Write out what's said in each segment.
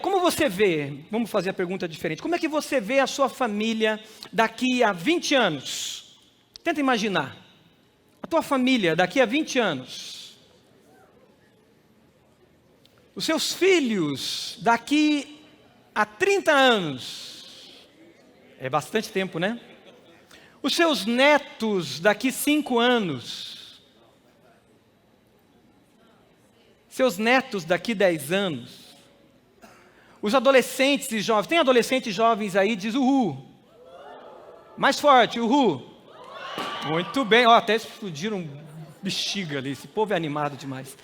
como você vê, vamos fazer a pergunta diferente, como é que você vê a sua família daqui a 20 anos? Tenta imaginar, a tua família daqui a 20 anos. Os seus filhos daqui a 30 anos. É bastante tempo, né? Os seus netos daqui 5 anos. Seus netos daqui 10 anos. Os adolescentes e jovens. Tem adolescentes jovens aí, diz uhul. Mais forte, uhul. Muito bem. Ó, até explodiram bexiga ali. Esse povo é animado demais.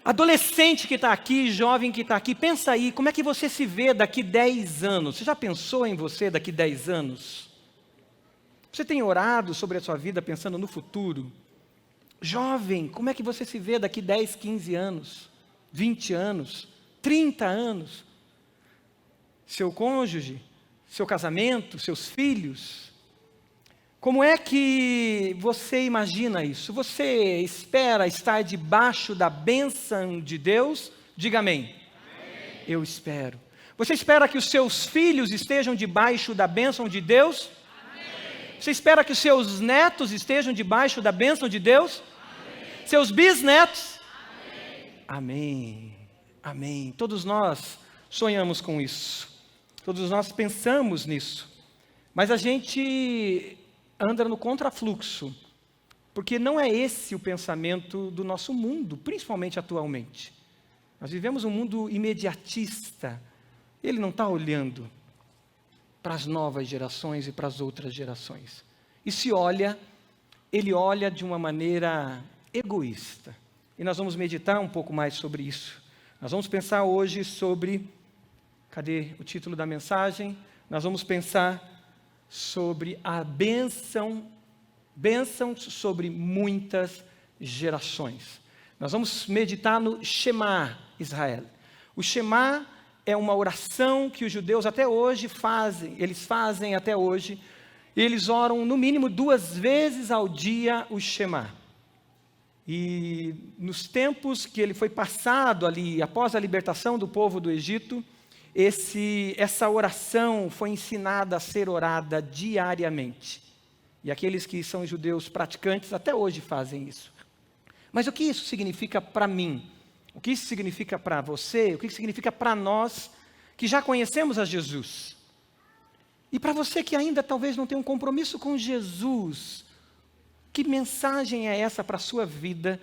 Adolescente que está aqui, jovem que está aqui, pensa aí, como é que você se vê daqui 10 anos? Você já pensou em você daqui 10 anos? Você tem orado sobre a sua vida pensando no futuro? Jovem, como é que você se vê daqui 10, 15 anos? 20 anos? 30 anos? Seu cônjuge? Seu casamento? Seus filhos? Como é que você imagina isso? Você espera estar debaixo da bênção de Deus? Diga amém. Amém. Eu espero. Você espera que os seus filhos estejam debaixo da bênção de Deus? Amém. Você espera que os seus netos estejam debaixo da bênção de Deus? Amém. Seus bisnetos? Amém. Amém. Amém. Todos nós sonhamos com isso. Todos nós pensamos nisso. Mas a gente anda no contrafluxo, porque não é esse o pensamento do nosso mundo, principalmente atualmente. Nós vivemos um mundo imediatista. Ele não está olhando para as novas gerações e para as outras gerações. E se olha, ele olha de uma maneira egoísta. E nós vamos meditar um pouco mais sobre isso. Nós vamos pensar hoje sobre, cadê o título da mensagem? Nós vamos pensar sobre a bênção sobre muitas gerações. Nós vamos meditar no Shema Israel. O Shema é uma oração que os judeus até hoje fazem, eles fazem até hoje, e eles oram no mínimo 2 vezes ao dia o Shema. E nos tempos que ele foi passado ali, após a libertação do povo do Egito, essa oração foi ensinada a ser orada diariamente. E aqueles que são judeus praticantes até hoje fazem isso. Mas o que isso significa para mim? O que isso significa para você? O que isso significa para nós que já conhecemos a Jesus? E para você que ainda talvez não tenha um compromisso com Jesus, que mensagem é essa para a sua vida,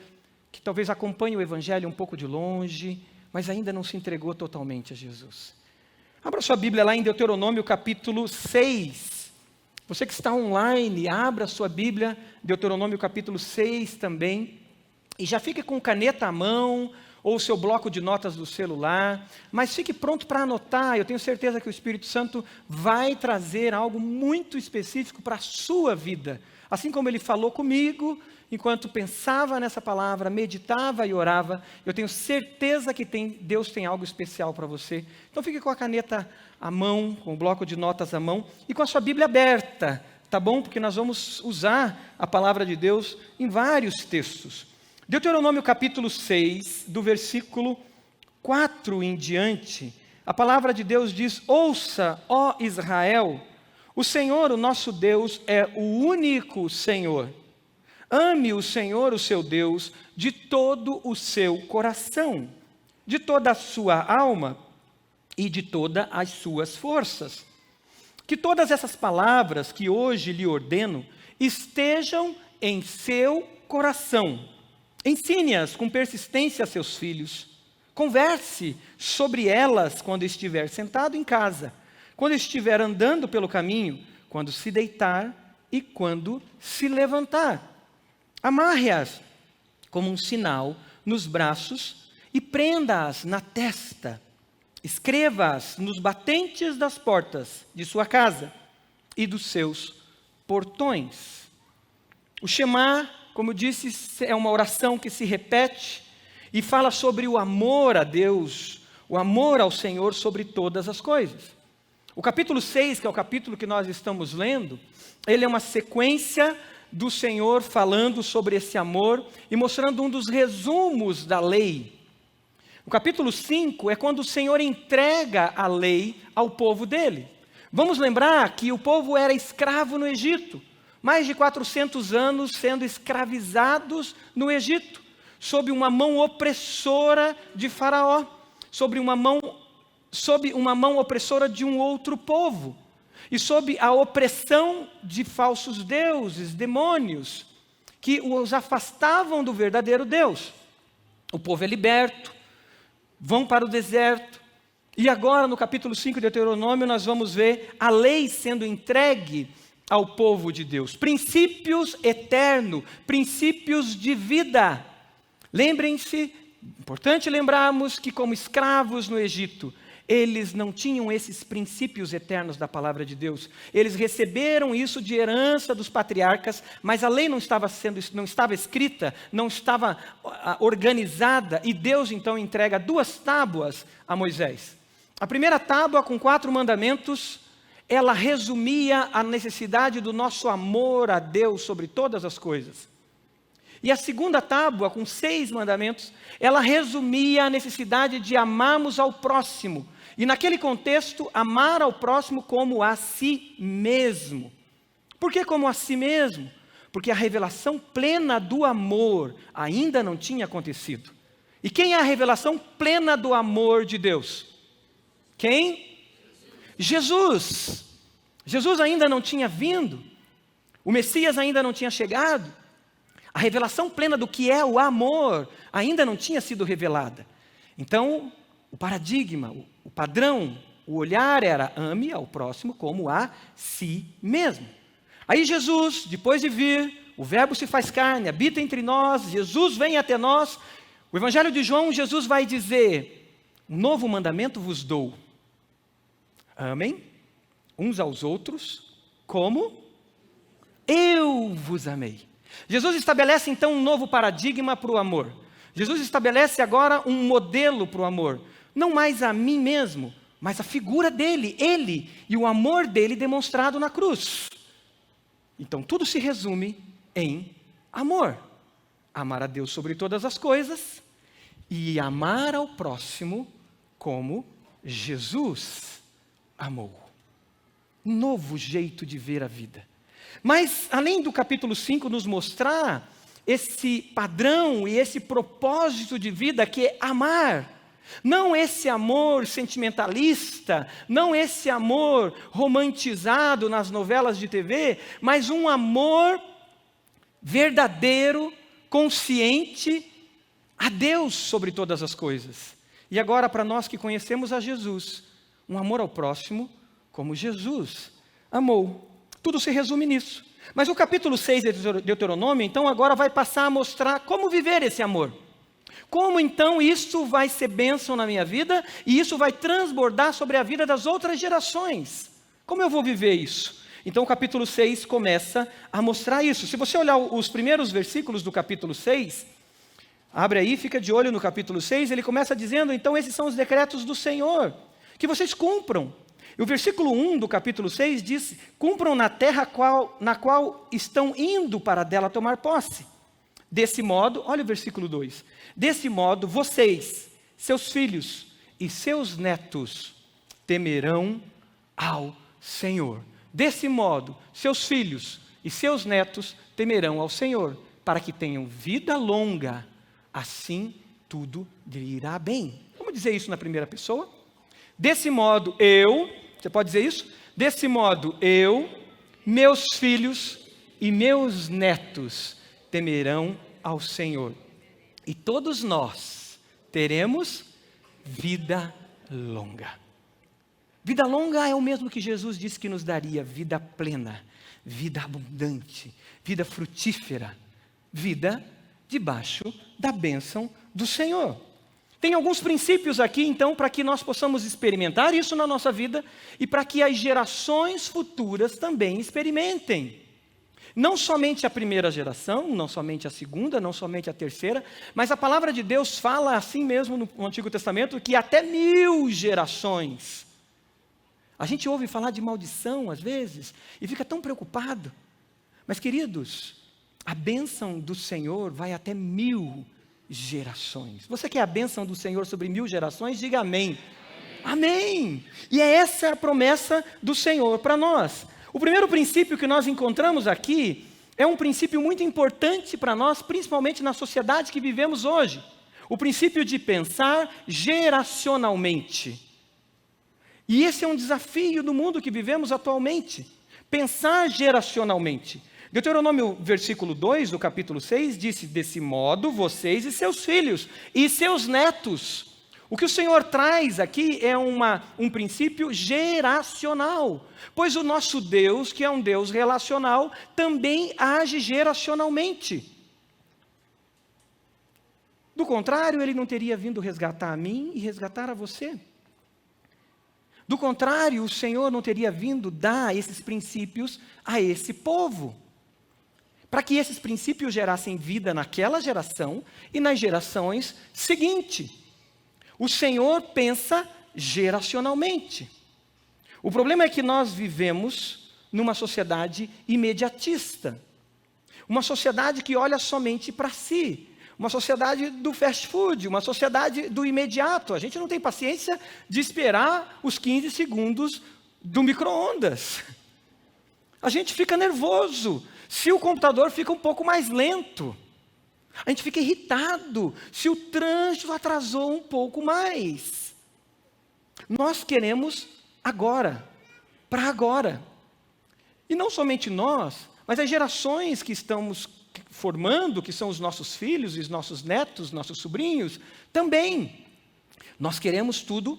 que talvez acompanhe o Evangelho um pouco de longe, mas ainda não se entregou totalmente a Jesus? Abra sua Bíblia lá em Deuteronômio capítulo 6. Você que está online, abra sua Bíblia, Deuteronômio capítulo 6 também. E já fique com caneta à mão, ou o seu bloco de notas do celular. Mas fique pronto para anotar. Eu tenho certeza que o Espírito Santo vai trazer algo muito específico para a sua vida. Assim como ele falou comigo, enquanto pensava nessa palavra, meditava e orava, eu tenho certeza que Deus tem algo especial para você. Então fique com a caneta à mão, com o bloco de notas à mão e com a sua Bíblia aberta, tá bom? Porque nós vamos usar a palavra de Deus em vários textos. Deuteronômio capítulo 6, do versículo 4 em diante, a palavra de Deus diz: ouça, ó Israel, o Senhor, o nosso Deus, é o único Senhor. Ame o Senhor, o seu Deus, de todo o seu coração, de toda a sua alma e de todas as suas forças. Que todas essas palavras que hoje lhe ordeno estejam em seu coração. Ensine-as com persistência a seus filhos. Converse sobre elas quando estiver sentado em casa, quando estiver andando pelo caminho, quando se deitar e quando se levantar. Amarre-as como um sinal nos braços e prenda-as na testa. Escreva-as nos batentes das portas de sua casa e dos seus portões. O Shema, como eu disse, é uma oração que se repete e fala sobre o amor a Deus, o amor ao Senhor sobre todas as coisas. O capítulo 6, que é o capítulo que nós estamos lendo, ele é uma sequência do Senhor falando sobre esse amor e mostrando um dos resumos da lei. O capítulo 5 é quando o Senhor entrega a lei ao povo dele. Vamos lembrar que o povo era escravo no Egito. Mais de 400 anos sendo escravizados no Egito. Sob uma mão opressora de Faraó. Sob uma mão opressora de um outro povo. E sob a opressão de falsos deuses, demônios, que os afastavam do verdadeiro Deus. O povo é liberto, vão para o deserto, e agora no capítulo 5 de Deuteronômio nós vamos ver a lei sendo entregue ao povo de Deus. Princípios eternos, princípios de vida. Lembrem-se, importante lembrarmos que como escravos no Egito, eles não tinham esses princípios eternos da palavra de Deus. Eles receberam isso de herança dos patriarcas, mas a lei não estava escrita, não estava organizada, e Deus então entrega 2 tábuas a Moisés. A primeira tábua, com 4 mandamentos, ela resumia a necessidade do nosso amor a Deus sobre todas as coisas. E a segunda tábua, com 6 mandamentos, ela resumia a necessidade de amarmos ao próximo. E naquele contexto, amar ao próximo como a si mesmo. Por que como a si mesmo? Porque a revelação plena do amor ainda não tinha acontecido. E quem é a revelação plena do amor de Deus? Quem? Jesus. Jesus ainda não tinha vindo. O Messias ainda não tinha chegado. A revelação plena do que é o amor ainda não tinha sido revelada. Então, o paradigma, o padrão, o olhar era ame ao próximo como a si mesmo. Aí Jesus, depois de vir, o verbo se faz carne, habita entre nós, Jesus vem até nós. O Evangelho de João, Jesus vai dizer, um novo mandamento vos dou. Amem uns aos outros como eu vos amei. Jesus estabelece então um novo paradigma para o amor. Jesus estabelece agora um modelo para o amor. Não mais a mim mesmo, mas a figura dele, ele e o amor dele demonstrado na cruz. Então tudo se resume em amor. Amar a Deus sobre todas as coisas e amar ao próximo como Jesus amou. Um novo jeito de ver a vida. Mas, além do capítulo 5 nos mostrar esse padrão e esse propósito de vida que é amar, não esse amor sentimentalista, não esse amor romantizado nas novelas de TV, mas um amor verdadeiro, consciente a Deus sobre todas as coisas. E agora, para nós que conhecemos a Jesus, um amor ao próximo como Jesus amou. Tudo se resume nisso. Mas o capítulo 6 de Deuteronômio, então, agora vai passar a mostrar como viver esse amor. Como, então, isso vai ser bênção na minha vida e isso vai transbordar sobre a vida das outras gerações. Como eu vou viver isso? Então, o capítulo 6 começa a mostrar isso. Se você olhar os primeiros versículos do capítulo 6, abre aí, fica de olho no capítulo 6, ele começa dizendo, então, esses são os decretos do Senhor, que vocês cumpram. E o versículo 1 do capítulo 6 diz, cumpram na terra na qual estão indo para dela tomar posse. Desse modo, olha o versículo 2, desse modo vocês, seus filhos e seus netos temerão ao Senhor. Desse modo, seus filhos e seus netos temerão ao Senhor, para que tenham vida longa, assim tudo lhe irá bem. Vamos dizer isso na primeira pessoa? Desse modo você pode dizer isso? Desse modo eu, meus filhos e meus netos temerão ao Senhor. E todos nós teremos vida longa. Vida longa é o mesmo que Jesus disse que nos daria: vida plena, vida abundante, vida frutífera, vida debaixo da bênção do Senhor. Tem alguns princípios aqui, então, para que nós possamos experimentar isso na nossa vida e para que as gerações futuras também experimentem. Não somente a primeira geração, não somente a segunda, não somente a terceira, mas a palavra de Deus fala assim mesmo no Antigo Testamento, que até 1000 gerações. A gente ouve falar de maldição às vezes e fica tão preocupado. Mas, queridos, a bênção do Senhor vai até 1000 gerações. Você quer a bênção do Senhor sobre 1000 gerações? Diga amém. Amém! E é essa a promessa do Senhor para nós. O primeiro princípio que nós encontramos aqui é um princípio muito importante para nós, principalmente na sociedade que vivemos hoje. O princípio de pensar geracionalmente. E esse é um desafio do mundo que vivemos atualmente. Pensar geracionalmente. Deuteronômio, versículo 2 do capítulo 6, disse: desse modo, vocês e seus filhos e seus netos. O que o Senhor traz aqui é um princípio geracional. Pois o nosso Deus, que é um Deus relacional, também age geracionalmente. Do contrário, Ele não teria vindo resgatar a mim e resgatar a você. Do contrário, o Senhor não teria vindo dar esses princípios a esse povo. Para que esses princípios gerassem vida naquela geração e nas gerações seguintes. O Senhor pensa geracionalmente. O problema é que nós vivemos numa sociedade imediatista. Uma sociedade que olha somente para si. Uma sociedade do fast food, uma sociedade do imediato. A gente não tem paciência de esperar os 15 segundos do micro-ondas. A gente fica nervoso se o computador fica um pouco mais lento. A gente fica irritado se o trânsito atrasou um pouco mais. Nós queremos agora, para agora. E não somente nós, mas as gerações que estamos formando, que são os nossos filhos, os nossos netos, nossos sobrinhos, também. Nós queremos tudo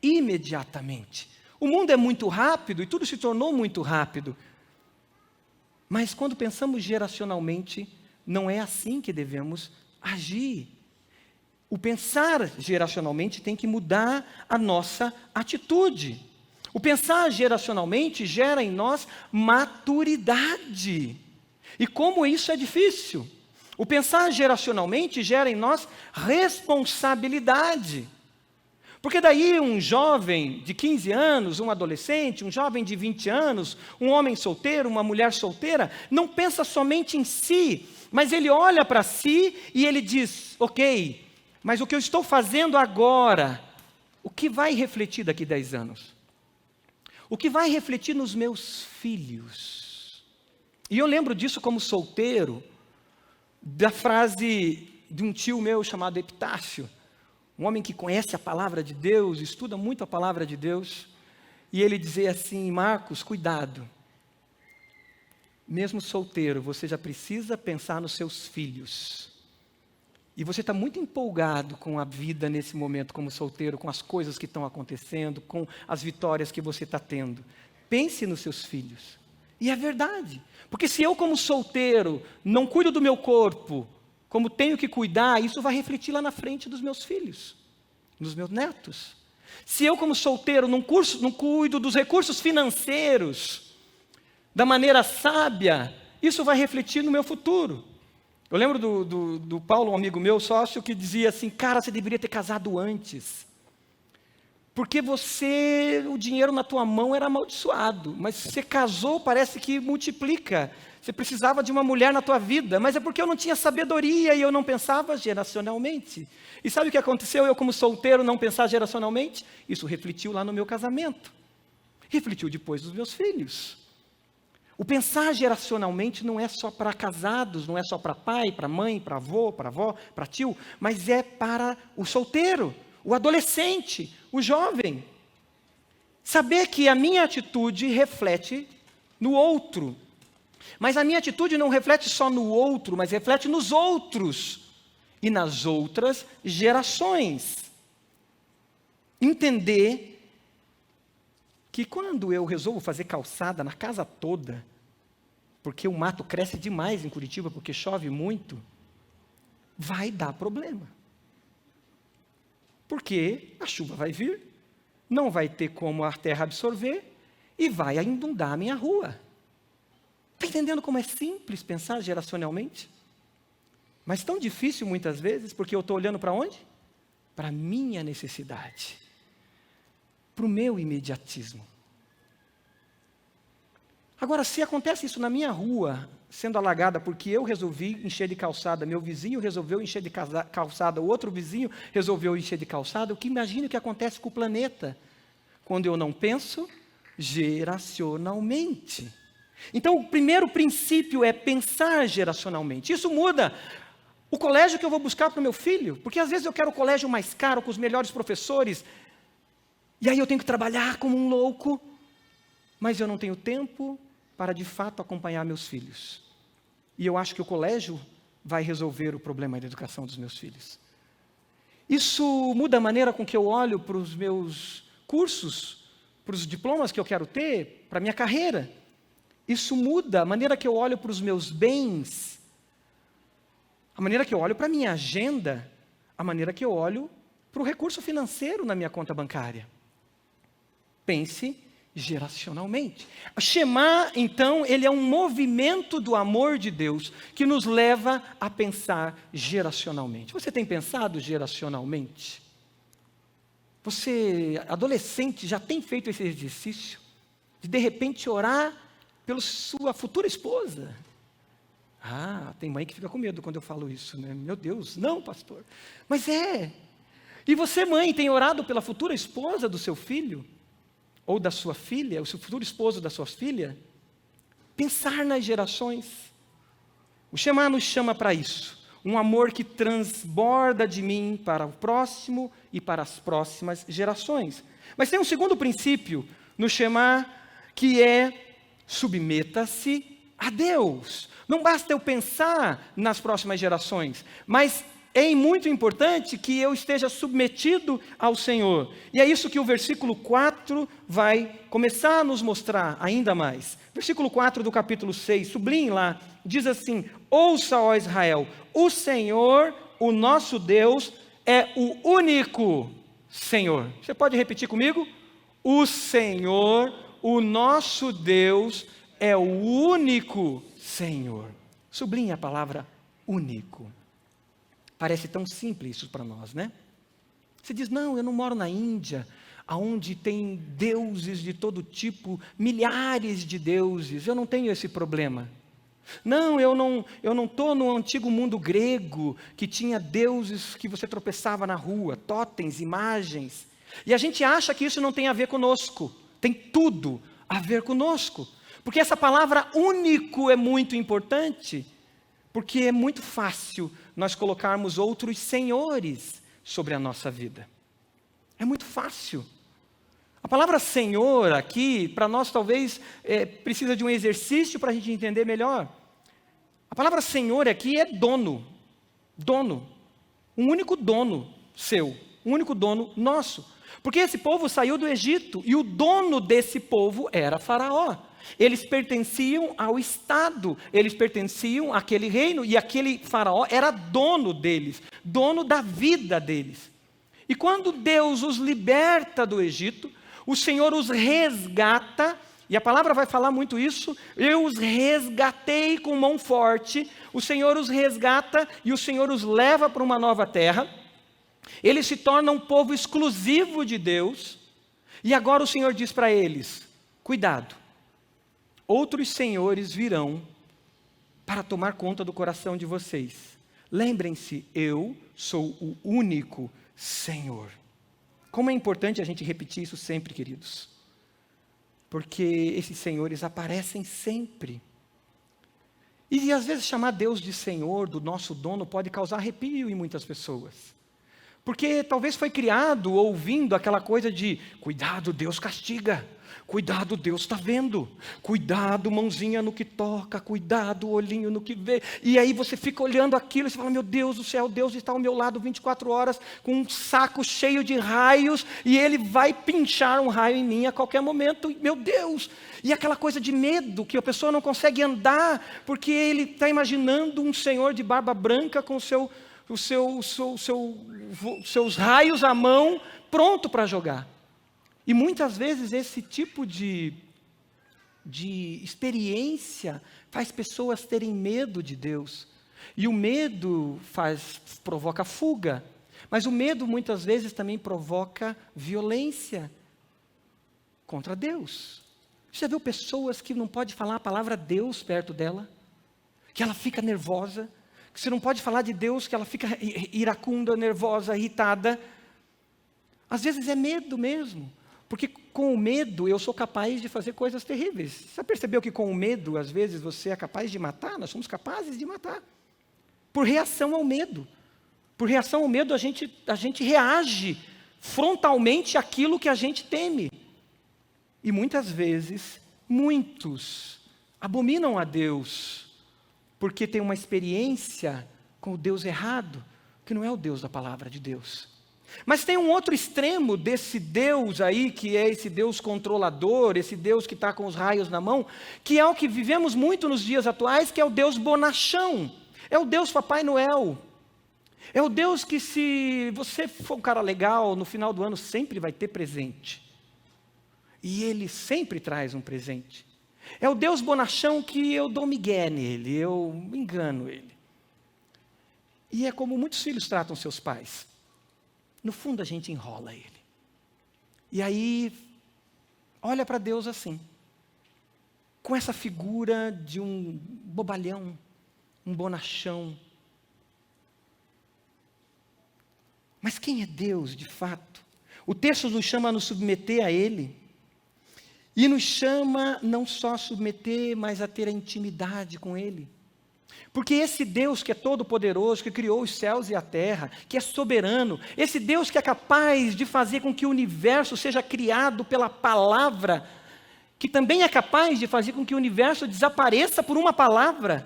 imediatamente. O mundo é muito rápido e tudo se tornou muito rápido. Mas quando pensamos geracionalmente, não é assim que devemos agir. O pensar geracionalmente tem que mudar a nossa atitude. O pensar geracionalmente gera em nós maturidade. E como isso é difícil. O pensar geracionalmente gera em nós responsabilidade. Porque daí um jovem de 15 anos, um adolescente, um jovem de 20 anos, um homem solteiro, uma mulher solteira, não pensa somente em si, mas ele olha para si e ele diz: ok, mas o que eu estou fazendo agora, o que vai refletir daqui a 10 anos? O que vai refletir nos meus filhos? E eu lembro disso como solteiro, da frase de um tio meu chamado Epitácio, um homem que conhece a palavra de Deus, estuda muito a palavra de Deus, e ele dizia assim: Marcos, cuidado, mesmo solteiro, você já precisa pensar nos seus filhos. E você está muito empolgado com a vida nesse momento como solteiro, com as coisas que estão acontecendo, com as vitórias que você está tendo. Pense nos seus filhos. E é verdade, porque se eu como solteiro não cuido do meu corpo, como tenho que cuidar, isso vai refletir lá na frente dos meus filhos, dos meus netos. Se eu como solteiro não cuido dos recursos financeiros da maneira sábia, isso vai refletir no meu futuro. Eu lembro do Paulo, um amigo meu, sócio, que dizia assim: cara, você deveria ter casado antes. Porque o dinheiro na tua mão era amaldiçoado, mas você casou, parece que multiplica. Você precisava de uma mulher na tua vida, mas é porque eu não tinha sabedoria e eu não pensava geracionalmente. E sabe o que aconteceu? Eu como solteiro não pensar geracionalmente? Isso refletiu lá no meu casamento. Refletiu depois dos meus filhos. O pensar geracionalmente não é só para casados, não é só para pai, para mãe, para avô, para avó, para tio, mas é para o solteiro, o adolescente, o jovem. Saber que a minha atitude reflete no outro. Mas a minha atitude não reflete só no outro, mas reflete nos outros e nas outras gerações. Entender que quando eu resolvo fazer calçada na casa toda, porque o mato cresce demais em Curitiba, porque chove muito, vai dar problema. Porque a chuva vai vir, não vai ter como a terra absorver e vai inundar a minha rua. Está entendendo como é simples pensar geracionalmente? Mas tão difícil muitas vezes, porque eu estou olhando para onde? Para a minha necessidade, para o meu imediatismo. Agora, se acontece isso na minha rua, sendo alagada porque eu resolvi encher de calçada, meu vizinho resolveu encher de calçada, o outro vizinho resolveu encher de calçada, o que imagine o que acontece com o planeta quando eu não penso geracionalmente. Então, o primeiro princípio é pensar geracionalmente. Isso muda o colégio que eu vou buscar para o meu filho, porque às vezes eu quero o colégio mais caro, com os melhores professores, e aí eu tenho que trabalhar como um louco, mas eu não tenho tempo para de fato acompanhar meus filhos. E eu acho que o colégio vai resolver o problema da educação dos meus filhos. Isso muda a maneira com que eu olho para os meus cursos, para os diplomas que eu quero ter, para a minha carreira. Isso muda a maneira que eu olho para os meus bens, a maneira que eu olho para a minha agenda, a maneira que eu olho para o recurso financeiro na minha conta bancária. Pense geracionalmente. O Shema, então, ele é um movimento do amor de Deus que nos leva a pensar geracionalmente. Você tem pensado geracionalmente? Você, adolescente, já tem feito esse exercício de repente orar pela sua futura esposa? Ah, tem mãe que fica com medo quando eu falo isso, né? Meu Deus, não, pastor. Mas é. E você, mãe, tem orado pela futura esposa do seu filho? Ou da sua filha, o seu futuro esposo da sua filha? Pensar nas gerações. O Shema nos chama para isso. Um amor que transborda de mim para o próximo e para as próximas gerações. Mas tem um segundo princípio no Shema, que é submeta-se a Deus. Não basta eu pensar nas próximas gerações, mas é muito importante que eu esteja submetido ao Senhor. E é isso que o versículo 4 vai começar a nos mostrar ainda mais. Versículo 4 do capítulo 6, sublinhe lá, diz assim: ouça, ó Israel, o Senhor, o nosso Deus, é o único Senhor. Você pode repetir comigo? O Senhor, o nosso Deus, é o único Senhor. Sublinhe a palavra único. Parece tão simples isso para nós, né? Você diz, não, eu não moro na Índia, onde tem deuses de todo tipo, milhares de deuses, eu não tenho esse problema. Não, eu não estou no antigo mundo grego, que tinha deuses que você tropeçava na rua, totens, imagens. E a gente acha que isso não tem a ver conosco. Tem tudo a ver conosco. Porque essa palavra único é muito importante, porque é muito fácil nós colocarmos outros senhores sobre a nossa vida. É muito fácil. A palavra Senhor aqui, para nós talvez, precisa de um exercício para a gente entender melhor. A palavra Senhor aqui é dono. Dono. Um único dono seu. Um único dono nosso. Porque esse povo saiu do Egito e o dono desse povo era Faraó. Eles pertenciam ao Estado, eles pertenciam àquele reino, e aquele faraó era dono deles, dono da vida deles. E quando Deus os liberta do Egito, o Senhor os resgata, e a palavra vai falar muito isso, eu os resgatei com mão forte, o Senhor os resgata e o Senhor os leva para uma nova terra, eles se tornam um povo exclusivo de Deus, e agora o Senhor diz para eles, cuidado, outros senhores virão para tomar conta do coração de vocês. Lembrem-se, eu sou o único Senhor. Como é importante a gente repetir isso sempre, queridos. Porque esses senhores aparecem sempre. E às vezes chamar Deus de Senhor, do nosso dono, pode causar arrepio em muitas pessoas. Porque talvez foi criado ouvindo aquela coisa de, cuidado, Deus castiga. Cuidado, Deus está vendo. Cuidado, mãozinha no que toca. Cuidado, olhinho no que vê. E aí você fica olhando aquilo e você fala, meu Deus do céu, Deus está ao meu lado 24 horas com um saco cheio de raios e Ele vai pinchar um raio em mim a qualquer momento. Meu Deus! E aquela coisa de medo que a pessoa não consegue andar porque ele está imaginando um senhor de barba branca com seus raios à mão pronto para jogar. E muitas vezes esse tipo de experiência faz pessoas terem medo de Deus. E o medo provoca fuga. Mas o medo muitas vezes também provoca violência contra Deus. Você já viu pessoas que não pode falar a palavra Deus perto dela? Que ela fica nervosa? Que você não pode falar de Deus, que ela fica iracunda, nervosa, irritada? Às vezes é medo mesmo. Porque com o medo eu sou capaz de fazer coisas terríveis. Você já percebeu que com o medo, às vezes, você é capaz de matar? Nós somos capazes de matar. Por reação ao medo. Por reação ao medo, a gente reage frontalmente àquilo que a gente teme. E muitas vezes, muitos abominam a Deus, porque tem uma experiência com o Deus errado, que não é o Deus da palavra de Deus. Mas tem um outro extremo desse Deus aí, que é esse Deus controlador, esse Deus que está com os raios na mão, que é o que vivemos muito nos dias atuais, que é o Deus bonachão. É o Deus Papai Noel. É o Deus que, se você for um cara legal, no final do ano sempre vai ter presente. E Ele sempre traz um presente. É o Deus bonachão que eu dou migué nele, eu engano Ele. E é como muitos filhos tratam seus pais. No fundo a gente enrola Ele. E aí, olha para Deus assim. Com essa figura de um bobalhão, um bonachão. Mas quem é Deus de fato? O texto nos chama a nos submeter a Ele. E nos chama não só a submeter, mas a ter a intimidade com Ele. Porque esse Deus que é todo poderoso, que criou os céus e a terra, que é soberano, esse Deus que é capaz de fazer com que o universo seja criado pela palavra, que também é capaz de fazer com que o universo desapareça por uma palavra,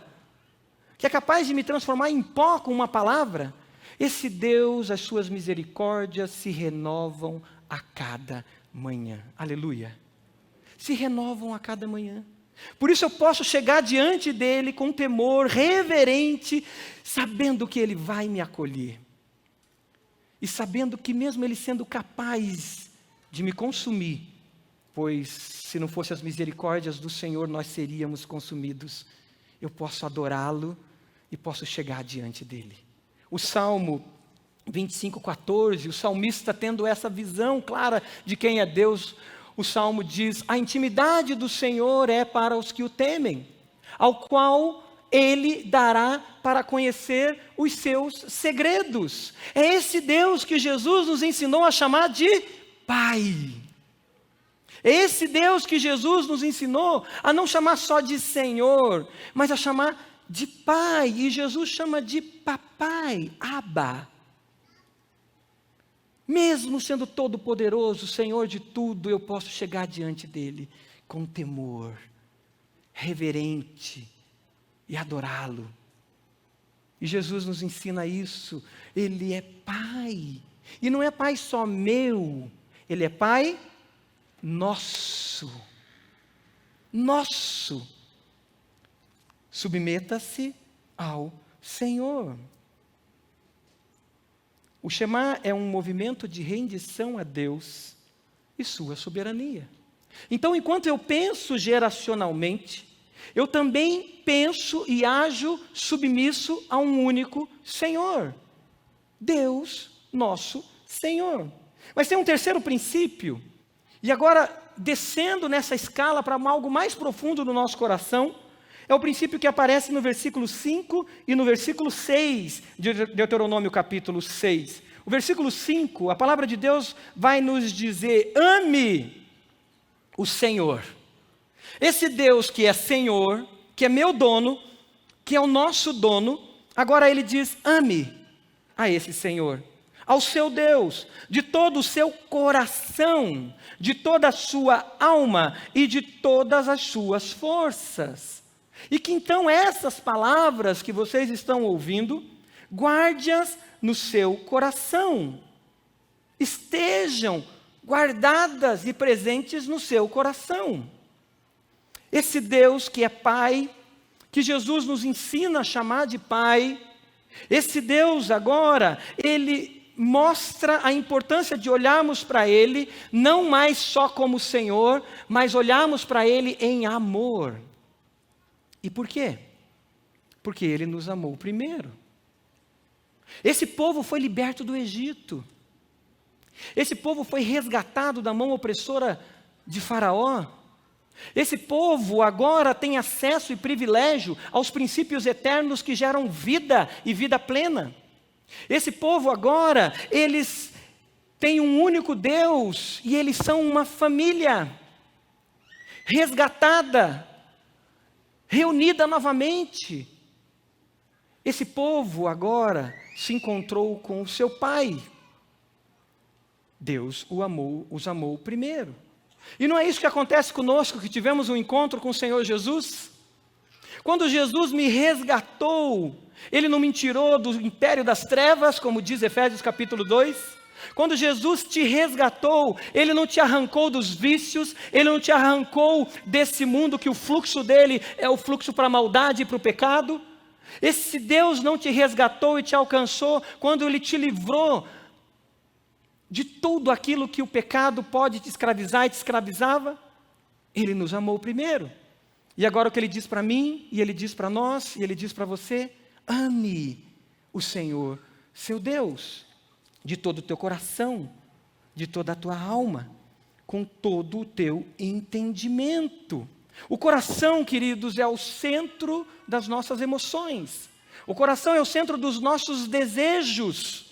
que é capaz de me transformar em pó com uma palavra, esse Deus, as suas misericórdias se renovam a cada manhã. Aleluia. Se renovam a cada manhã. Por isso eu posso chegar diante dele com temor reverente, sabendo que ele vai me acolher. E sabendo que mesmo ele sendo capaz de me consumir, pois se não fossem as misericórdias do Senhor, nós seríamos consumidos. Eu posso adorá-lo e posso chegar diante dele. O Salmo 25:14, o salmista tendo essa visão clara de quem é Deus, o Salmo diz: a intimidade do Senhor é para os que o temem, ao qual Ele dará para conhecer os seus segredos. É esse Deus que Jesus nos ensinou a chamar de Pai. É esse Deus que Jesus nos ensinou a não chamar só de Senhor, mas a chamar de Pai. E Jesus chama de Papai, Abba. Mesmo sendo todo-poderoso, Senhor de tudo, eu posso chegar diante dele com temor, reverente e adorá-lo. E Jesus nos ensina isso. Ele é Pai. E não é Pai só meu, Ele é Pai nosso. Nosso. Submeta-se ao Senhor. O Shema é um movimento de rendição a Deus e sua soberania. Então, enquanto eu penso geracionalmente, eu também penso e ajo submisso a um único Senhor. Deus, nosso Senhor. Mas tem um terceiro princípio, e agora, descendo nessa escala para algo mais profundo no nosso coração, é o princípio que aparece no versículo 5 e no versículo 6 de Deuteronômio capítulo 6. O versículo 5, a palavra de Deus vai nos dizer: ame o Senhor. Esse Deus que é Senhor, que é meu dono, que é o nosso dono, agora ele diz: ame a esse Senhor, ao seu Deus, de todo o seu coração, de toda a sua alma e de todas as suas forças. E que então essas palavras que vocês estão ouvindo, guarde-as no seu coração. Estejam guardadas e presentes no seu coração. Esse Deus que é Pai, que Jesus nos ensina a chamar de Pai, esse Deus agora, Ele mostra a importância de olharmos para Ele, não mais só como Senhor, mas olharmos para Ele em amor. E por quê? Porque Ele nos amou primeiro. Esse povo foi liberto do Egito. Esse povo foi resgatado da mão opressora de Faraó. Esse povo agora tem acesso e privilégio aos princípios eternos que geram vida e vida plena. Esse povo agora, eles têm um único Deus e eles são uma família resgatada, reunida novamente. Esse povo agora se encontrou com o seu pai. Deus os amou primeiro. E não é isso que acontece conosco, que tivemos um encontro com o Senhor Jesus? Quando Jesus me resgatou, Ele não me tirou do império das trevas, como diz Efésios capítulo 2. Quando Jesus te resgatou, Ele não te arrancou dos vícios, Ele não te arrancou desse mundo que o fluxo dele é o fluxo para a maldade e para o pecado. Esse Deus não te resgatou e te alcançou quando Ele te livrou de tudo aquilo que o pecado pode te escravizar e te escravizava. Ele nos amou primeiro. E agora o que Ele diz para mim, e Ele diz para nós, e Ele diz para você: ame o Senhor, seu Deus, de todo o teu coração, de toda a tua alma, com todo o teu entendimento. O coração, queridos, é o centro das nossas emoções. O coração é o centro dos nossos desejos.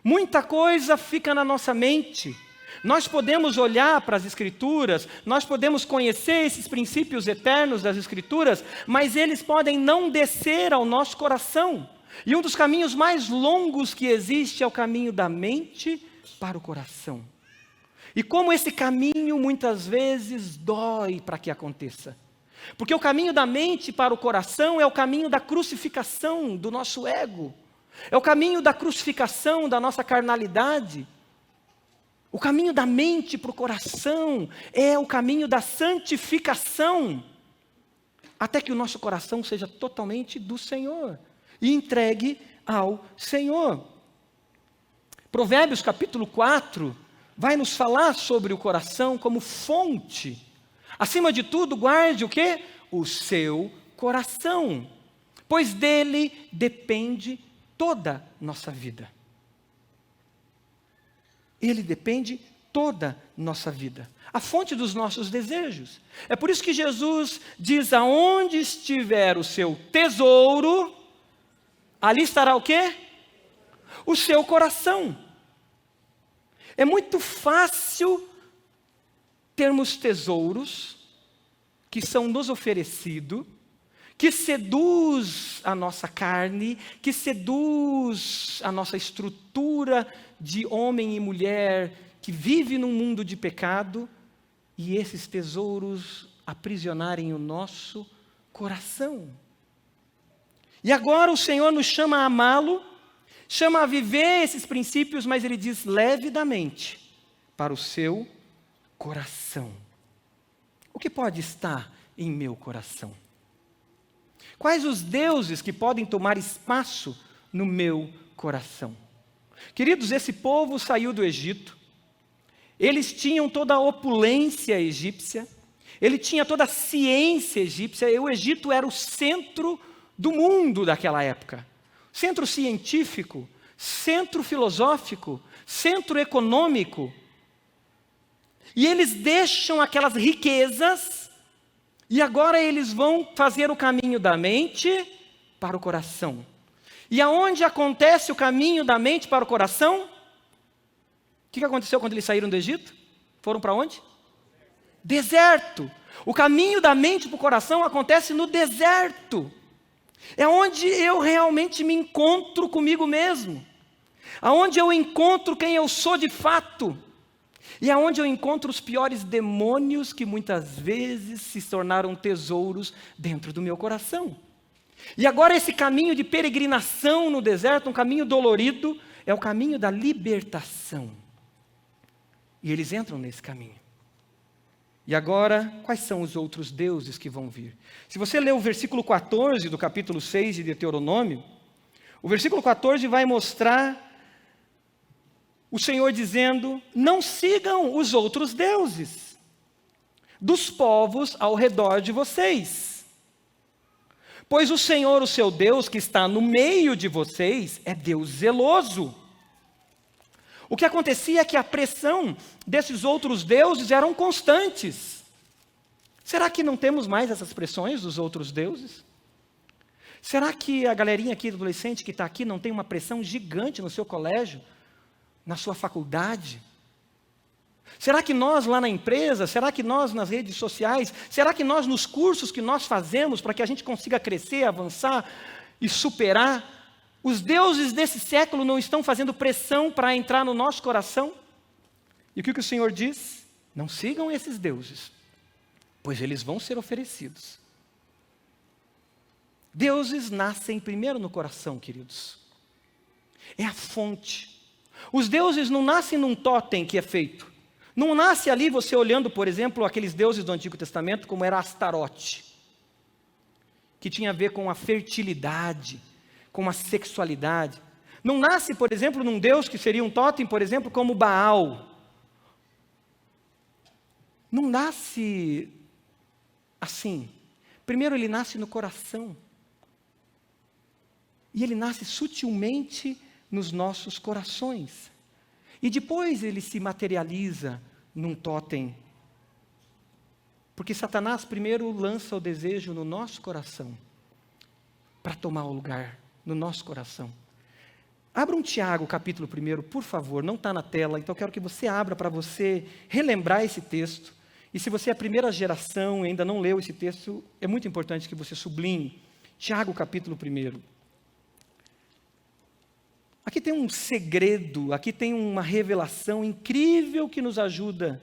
Muita coisa fica na nossa mente. Nós podemos olhar para as Escrituras, nós podemos conhecer esses princípios eternos das Escrituras, mas eles podem não descer ao nosso coração. E um dos caminhos mais longos que existe é o caminho da mente para o coração. E como esse caminho muitas vezes dói para que aconteça. Porque o caminho da mente para o coração é o caminho da crucificação do nosso ego. É o caminho da crucificação da nossa carnalidade. O caminho da mente para o coração é o caminho da santificação, até que o nosso coração seja totalmente do Senhor e entregue ao Senhor. Provérbios capítulo 4 vai nos falar sobre o coração como fonte. Acima de tudo, guarde o quê? O seu coração, pois dele depende toda nossa vida. Ele depende toda nossa vida. A fonte dos nossos desejos. É por isso que Jesus diz: aonde estiver o seu tesouro, ali estará o quê? O seu coração. É muito fácil termos tesouros que são nos oferecidos, que seduz a nossa carne, que seduz a nossa estrutura de homem e mulher que vive num mundo de pecado, e esses tesouros aprisionarem o nosso coração. E agora o Senhor nos chama a amá-lo, chama a viver esses princípios, mas Ele diz: leve da mente para o seu coração. O que pode estar em meu coração? Quais os deuses que podem tomar espaço no meu coração? Queridos, esse povo saiu do Egito, eles tinham toda a opulência egípcia, ele tinha toda a ciência egípcia, e o Egito era o centro do mundo daquela época. Centro científico, centro filosófico, centro econômico. E eles deixam aquelas riquezas, e agora eles vão fazer o caminho da mente para o coração. E aonde acontece o caminho da mente para o coração? O que aconteceu quando eles saíram do Egito? Foram para onde? Deserto. O caminho da mente para o coração acontece no deserto. É onde eu realmente me encontro comigo mesmo. Aonde eu encontro quem eu sou de fato. E é onde eu encontro os piores demônios que muitas vezes se tornaram tesouros dentro do meu coração. E agora esse caminho de peregrinação no deserto, um caminho dolorido, é o caminho da libertação. E eles entram nesse caminho. E agora, quais são os outros deuses que vão vir? Se você ler o versículo 14 do capítulo 6 de Deuteronômio, o versículo 14 vai mostrar o Senhor dizendo: não sigam os outros deuses dos povos ao redor de vocês, pois o Senhor, o seu Deus, que está no meio de vocês, é Deus zeloso. O que acontecia é que a pressão desses outros deuses eram constantes. Será que não temos mais essas pressões dos outros deuses? Será que a galerinha aqui, adolescente que está aqui, não tem uma pressão gigante no seu colégio, na sua faculdade? Será que nós lá na empresa, será que nós nas redes sociais, será que nós nos cursos que nós fazemos para que a gente consiga crescer, avançar e superar, os deuses desse século não estão fazendo pressão para entrar no nosso coração? E o que o Senhor diz? Não sigam esses deuses, pois eles vão ser oferecidos. Deuses nascem primeiro no coração, queridos. É a fonte. Os deuses não nascem num totem que é feito. Não nasce ali você olhando, por exemplo, aqueles deuses do Antigo Testamento, como era Astarote, que tinha a ver com a fertilidade, com a sexualidade. Não nasce, por exemplo, num deus que seria um totem, por exemplo, como Baal. Não nasce assim. Primeiro ele nasce no coração. E ele nasce sutilmente nos nossos corações. E depois ele se materializa num totem. Porque Satanás primeiro lança o desejo no nosso coração, para tomar o lugar no nosso coração. Abra um Tiago, capítulo 1, por favor, não está na tela, então eu quero que você abra para você relembrar esse texto. E se você é a primeira geração e ainda não leu esse texto, é muito importante que você sublinhe. Tiago, capítulo 1. Aqui tem um segredo, aqui tem uma revelação incrível que nos ajuda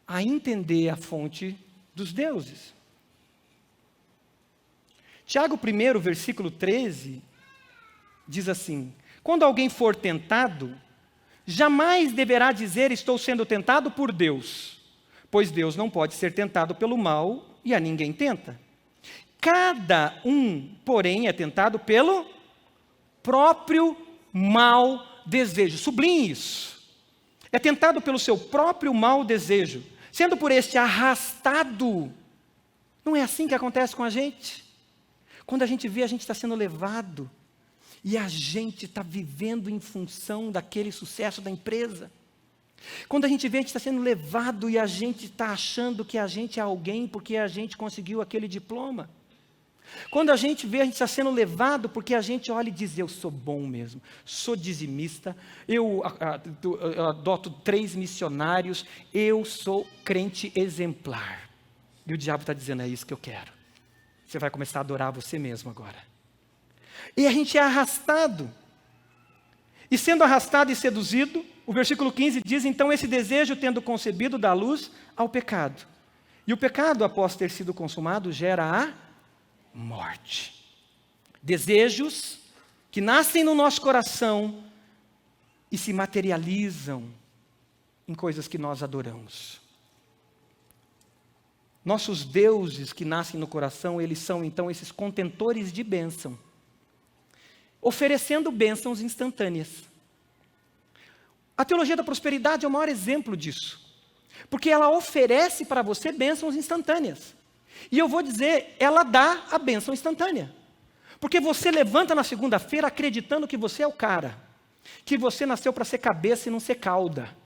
a entender a fonte dos deuses. Tiago 1, versículo 13, diz assim: quando alguém for tentado, jamais deverá dizer estou sendo tentado por Deus, pois Deus não pode ser tentado pelo mal e a ninguém tenta. Cada um, porém, é tentado pelo próprio mau desejo. Sublinhe isso. É tentado pelo seu próprio mau desejo, sendo por este arrastado. Não é assim que acontece com a gente? Quando a gente vê, a gente está sendo levado, e a gente está vivendo em função daquele sucesso da empresa. Quando a gente vê, a gente está sendo levado, e a gente está achando que a gente é alguém, porque a gente conseguiu aquele diploma. Quando a gente vê, a gente está sendo levado porque a gente olha e diz, eu sou bom mesmo, sou dizimista, eu adoto 3 missionários, eu sou crente exemplar. E o diabo está dizendo, é isso que eu quero. Você vai começar a adorar você mesmo agora. E a gente é arrastado. E sendo arrastado e seduzido, o versículo 15 diz, então esse desejo tendo concebido dá luz ao pecado. E o pecado, após ter sido consumado, gera a morte. Desejos que nascem no nosso coração e se materializam em coisas que nós adoramos. Nossos deuses que nascem no coração, eles são então esses contentores de bênção, oferecendo bênçãos instantâneas. A teologia da prosperidade é o maior exemplo disso, porque ela oferece para você bênçãos instantâneas. E eu vou dizer, ela dá a bênção instantânea. Porque você levanta na segunda-feira acreditando que você é o cara, que você nasceu para ser cabeça e não ser cauda.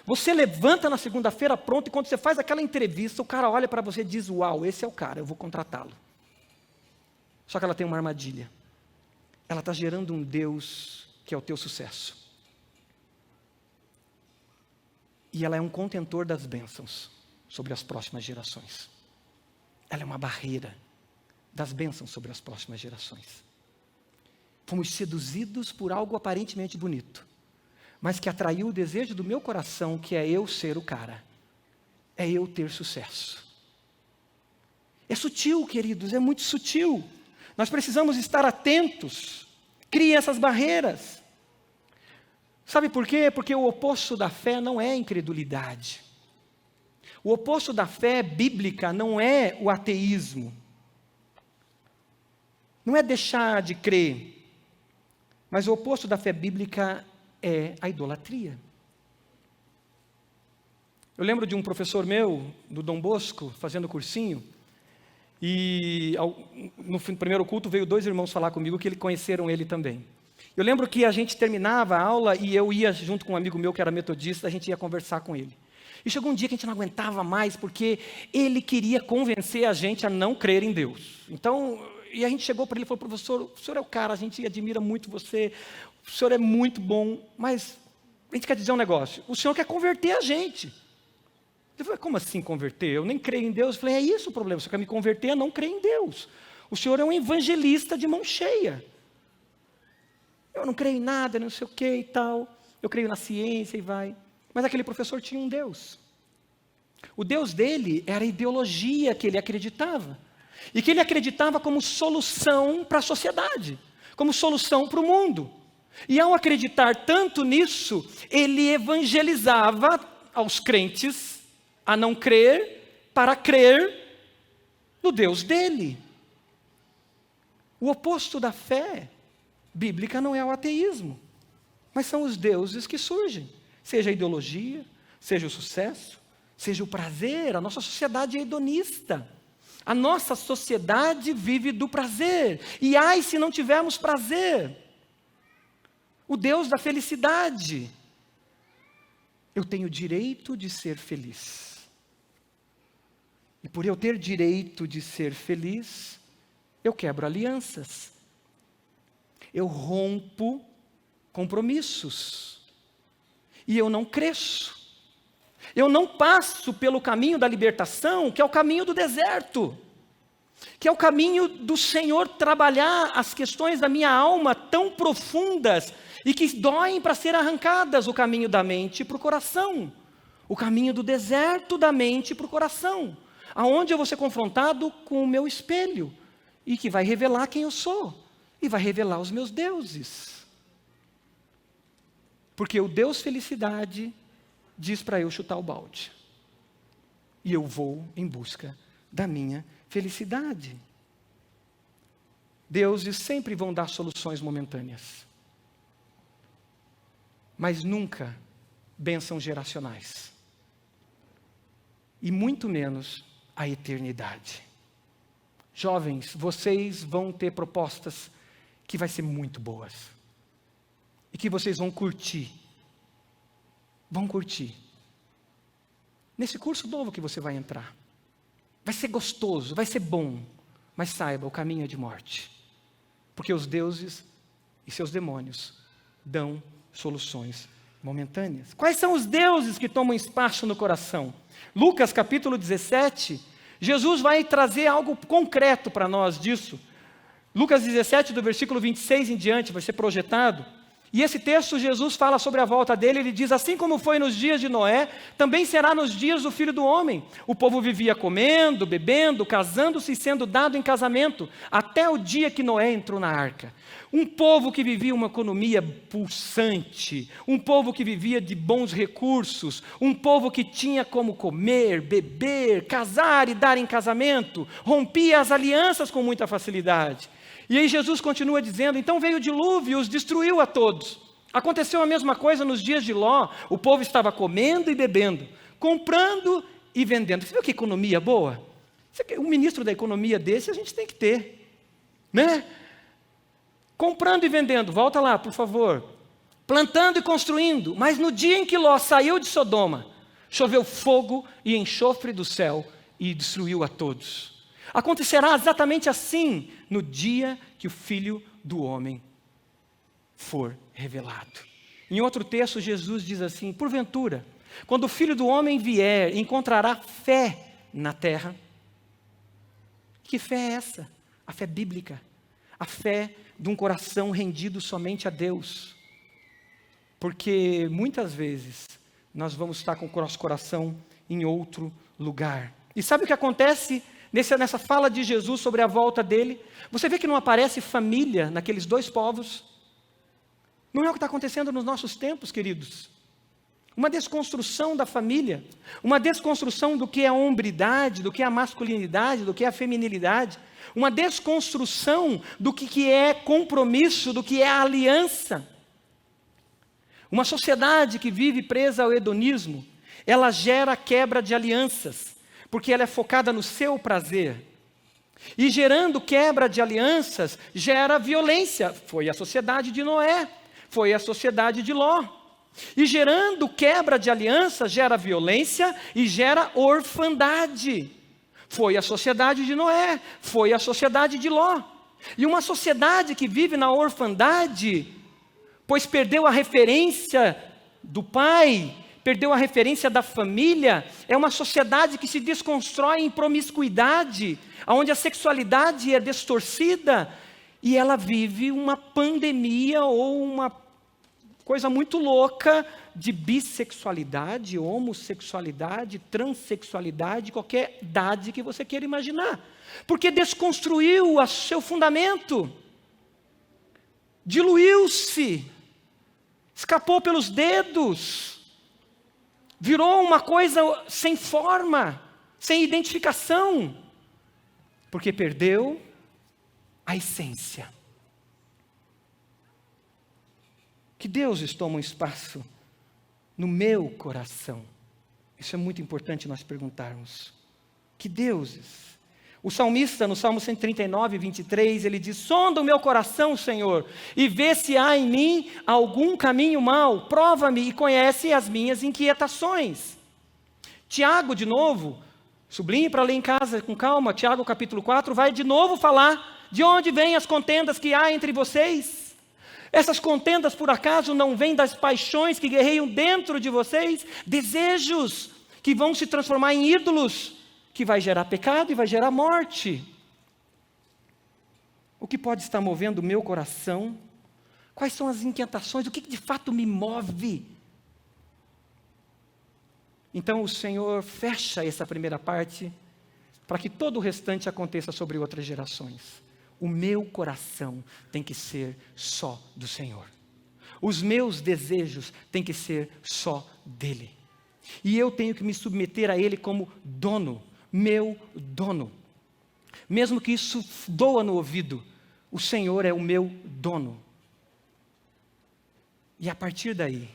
Você levanta na segunda-feira pronto e quando você faz aquela entrevista, o cara olha para você e diz, uau, esse é o cara, eu vou contratá-lo. Só que ela tem uma armadilha. Ela está gerando um Deus que é o teu sucesso. E ela é um contentor das bênçãos sobre as próximas gerações. Ela é uma barreira das bênçãos sobre as próximas gerações. Fomos seduzidos por algo aparentemente bonito, mas que atraiu o desejo do meu coração, que é eu ser o cara, é eu ter sucesso. É sutil, queridos, é muito sutil. Nós precisamos estar atentos. Crie essas barreiras. Sabe por quê? Porque o oposto da fé não é incredulidade. O oposto da fé bíblica não é o ateísmo. Não é deixar de crer. Mas o oposto da fé bíblica é a idolatria. Eu lembro de um professor meu, do Dom Bosco, fazendo cursinho, e no primeiro culto veio 2 irmãos falar comigo que conheceram ele também. Eu lembro que a gente terminava a aula e eu ia junto com um amigo meu que era metodista, a gente ia conversar com ele. E chegou um dia que a gente não aguentava mais, porque ele queria convencer a gente a não crer em Deus. Então, e a gente chegou para ele e falou: professor, o senhor é o cara, a gente admira muito você, o senhor é muito bom, mas a gente quer dizer um negócio, o senhor quer converter a gente. Ele falou: como assim converter? Eu nem creio em Deus. Eu falei: é isso o problema, você quer me converter a não crer em Deus. O senhor é um evangelista de mão cheia. Eu não creio em nada, não sei o que e tal. Eu creio na ciência e vai. Mas aquele professor tinha um Deus. O Deus dele era a ideologia que ele acreditava. E que ele acreditava como solução para a sociedade, como solução para o mundo. E ao acreditar tanto nisso, ele evangelizava aos crentes a não crer, para crer no Deus dele. O oposto da fé bíblica não é o ateísmo, mas são os deuses que surgem, seja a ideologia, seja o sucesso, seja o prazer. A nossa sociedade é hedonista. A nossa sociedade vive do prazer. E ai se não tivermos prazer. O Deus da felicidade. Eu tenho direito de ser feliz. E por eu ter direito de ser feliz, eu quebro alianças. Eu rompo compromissos. E eu não cresço. Eu não passo pelo caminho da libertação, que é o caminho do deserto. Que é o caminho do Senhor trabalhar as questões da minha alma tão profundas e que doem para ser arrancadas, o caminho da mente para o coração. O caminho do deserto da mente para o coração. Aonde eu vou ser confrontado com o meu espelho. E que vai revelar quem eu sou. E vai revelar os meus deuses. Porque o Deus felicidade diz para eu chutar o balde. E eu vou em busca da minha felicidade. Deuses sempre vão dar soluções momentâneas. Mas nunca bênçãos geracionais. E muito menos a eternidade. Jovens, vocês vão ter propostas que vai ser muito boas. E que vocês vão curtir. Vão curtir. Nesse curso novo que você vai entrar. Vai ser gostoso, vai ser bom. Mas saiba, o caminho é de morte. Porque os deuses e seus demônios dão soluções momentâneas. Quais são os deuses que tomam espaço no coração? Lucas capítulo 17, Jesus vai trazer algo concreto para nós disso. Lucas 17, do versículo 26 em diante, vai ser projetado. E esse texto, Jesus fala sobre a volta dele, ele diz: assim como foi nos dias de Noé, também será nos dias do Filho do Homem. O povo vivia comendo, bebendo, casando-se e sendo dado em casamento, até o dia que Noé entrou na arca. Um povo que vivia uma economia pulsante, um povo que vivia de bons recursos, um povo que tinha como comer, beber, casar e dar em casamento, rompia as alianças com muita facilidade. E aí Jesus continua dizendo: então veio o dilúvio e os destruiu a todos. Aconteceu a mesma coisa nos dias de Ló. O povo estava comendo e bebendo, comprando e vendendo. Você viu que economia boa? Um ministro da economia desse a gente tem que ter, né? Comprando e vendendo, volta lá por favor. Plantando e construindo. Mas no dia em que Ló saiu de Sodoma, choveu fogo e enxofre do céu e destruiu a todos. Acontecerá exatamente assim no dia que o Filho do Homem for revelado. Em outro texto, Jesus diz assim: porventura, quando o Filho do Homem vier, encontrará fé na terra? Que fé é essa? A fé bíblica. A fé de um coração rendido somente a Deus. Porque muitas vezes nós vamos estar com o nosso coração em outro lugar. E sabe o que acontece nessa fala de Jesus sobre a volta dele? Você vê que não aparece família naqueles dois povos? Não é o que está acontecendo nos nossos tempos, queridos. Uma desconstrução da família, uma desconstrução do que é a hombridade, do que é a masculinidade, do que é a feminilidade, uma desconstrução do que é compromisso, do que é a aliança. Uma sociedade que vive presa ao hedonismo, ela gera quebra de alianças, porque ela é focada no seu prazer. E gerando quebra de alianças, gera violência. Foi a sociedade de Noé, foi a sociedade de Ló. E gerando quebra de aliança, gera violência e gera orfandade. Foi a sociedade de Noé, foi a sociedade de Ló. E uma sociedade que vive na orfandade, pois perdeu a referência do pai, perdeu a referência da família, é uma sociedade que se desconstrói em promiscuidade, onde a sexualidade é distorcida, e ela vive uma pandemia ou uma coisa muito louca de bissexualidade, homossexualidade, transexualidade, qualquer idade que você queira imaginar. Porque desconstruiu o seu fundamento, diluiu-se, escapou pelos dedos, virou uma coisa sem forma, sem identificação, porque perdeu a essência. Que Deus toma um espaço no meu coração. Isso é muito importante nós perguntarmos. Que deuses? O salmista, no Salmo 139, 23, ele diz: sonda o meu coração, Senhor, e vê se há em mim algum caminho mau. Prova-me e conhece as minhas inquietações. Tiago, de novo, sublinhe para ler em casa com calma, Tiago capítulo 4, vai de novo falar de onde vêm as contendas que há entre vocês. Essas contendas, por acaso, não vêm das paixões que guerreiam dentro de vocês? Desejos que vão se transformar em ídolos, que vai gerar pecado e vai gerar morte. O que pode estar movendo o meu coração? Quais são as inquietações? O que de fato me move? Então o Senhor fecha essa primeira parte, para que todo o restante aconteça sobre outras gerações. O meu coração tem que ser só do Senhor. Os meus desejos têm que ser só dEle. E eu tenho que me submeter a Ele como dono, meu dono. Mesmo que isso doa no ouvido, o Senhor é o meu dono. E a partir daí,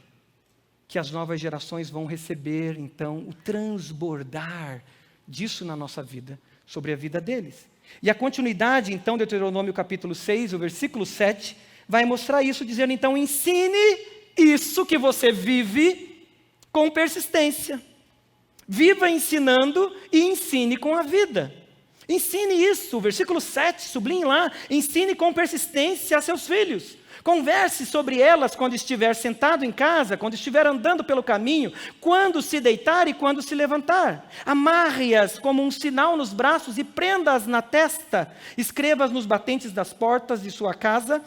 que as novas gerações vão receber, então, o transbordar disso na nossa vida, sobre a vida deles. E a continuidade, então, de Deuteronômio capítulo 6, o versículo 7, vai mostrar isso, dizendo, então, ensine isso que você vive com persistência. Viva ensinando e ensine com a vida. Ensine isso, o versículo 7, sublinhe lá, ensine com persistência a seus filhos. Converse sobre elas quando estiver sentado em casa, quando estiver andando pelo caminho, quando se deitar e quando se levantar. Amarre-as como um sinal nos braços e prenda-as na testa. Escreva-as nos batentes das portas de sua casa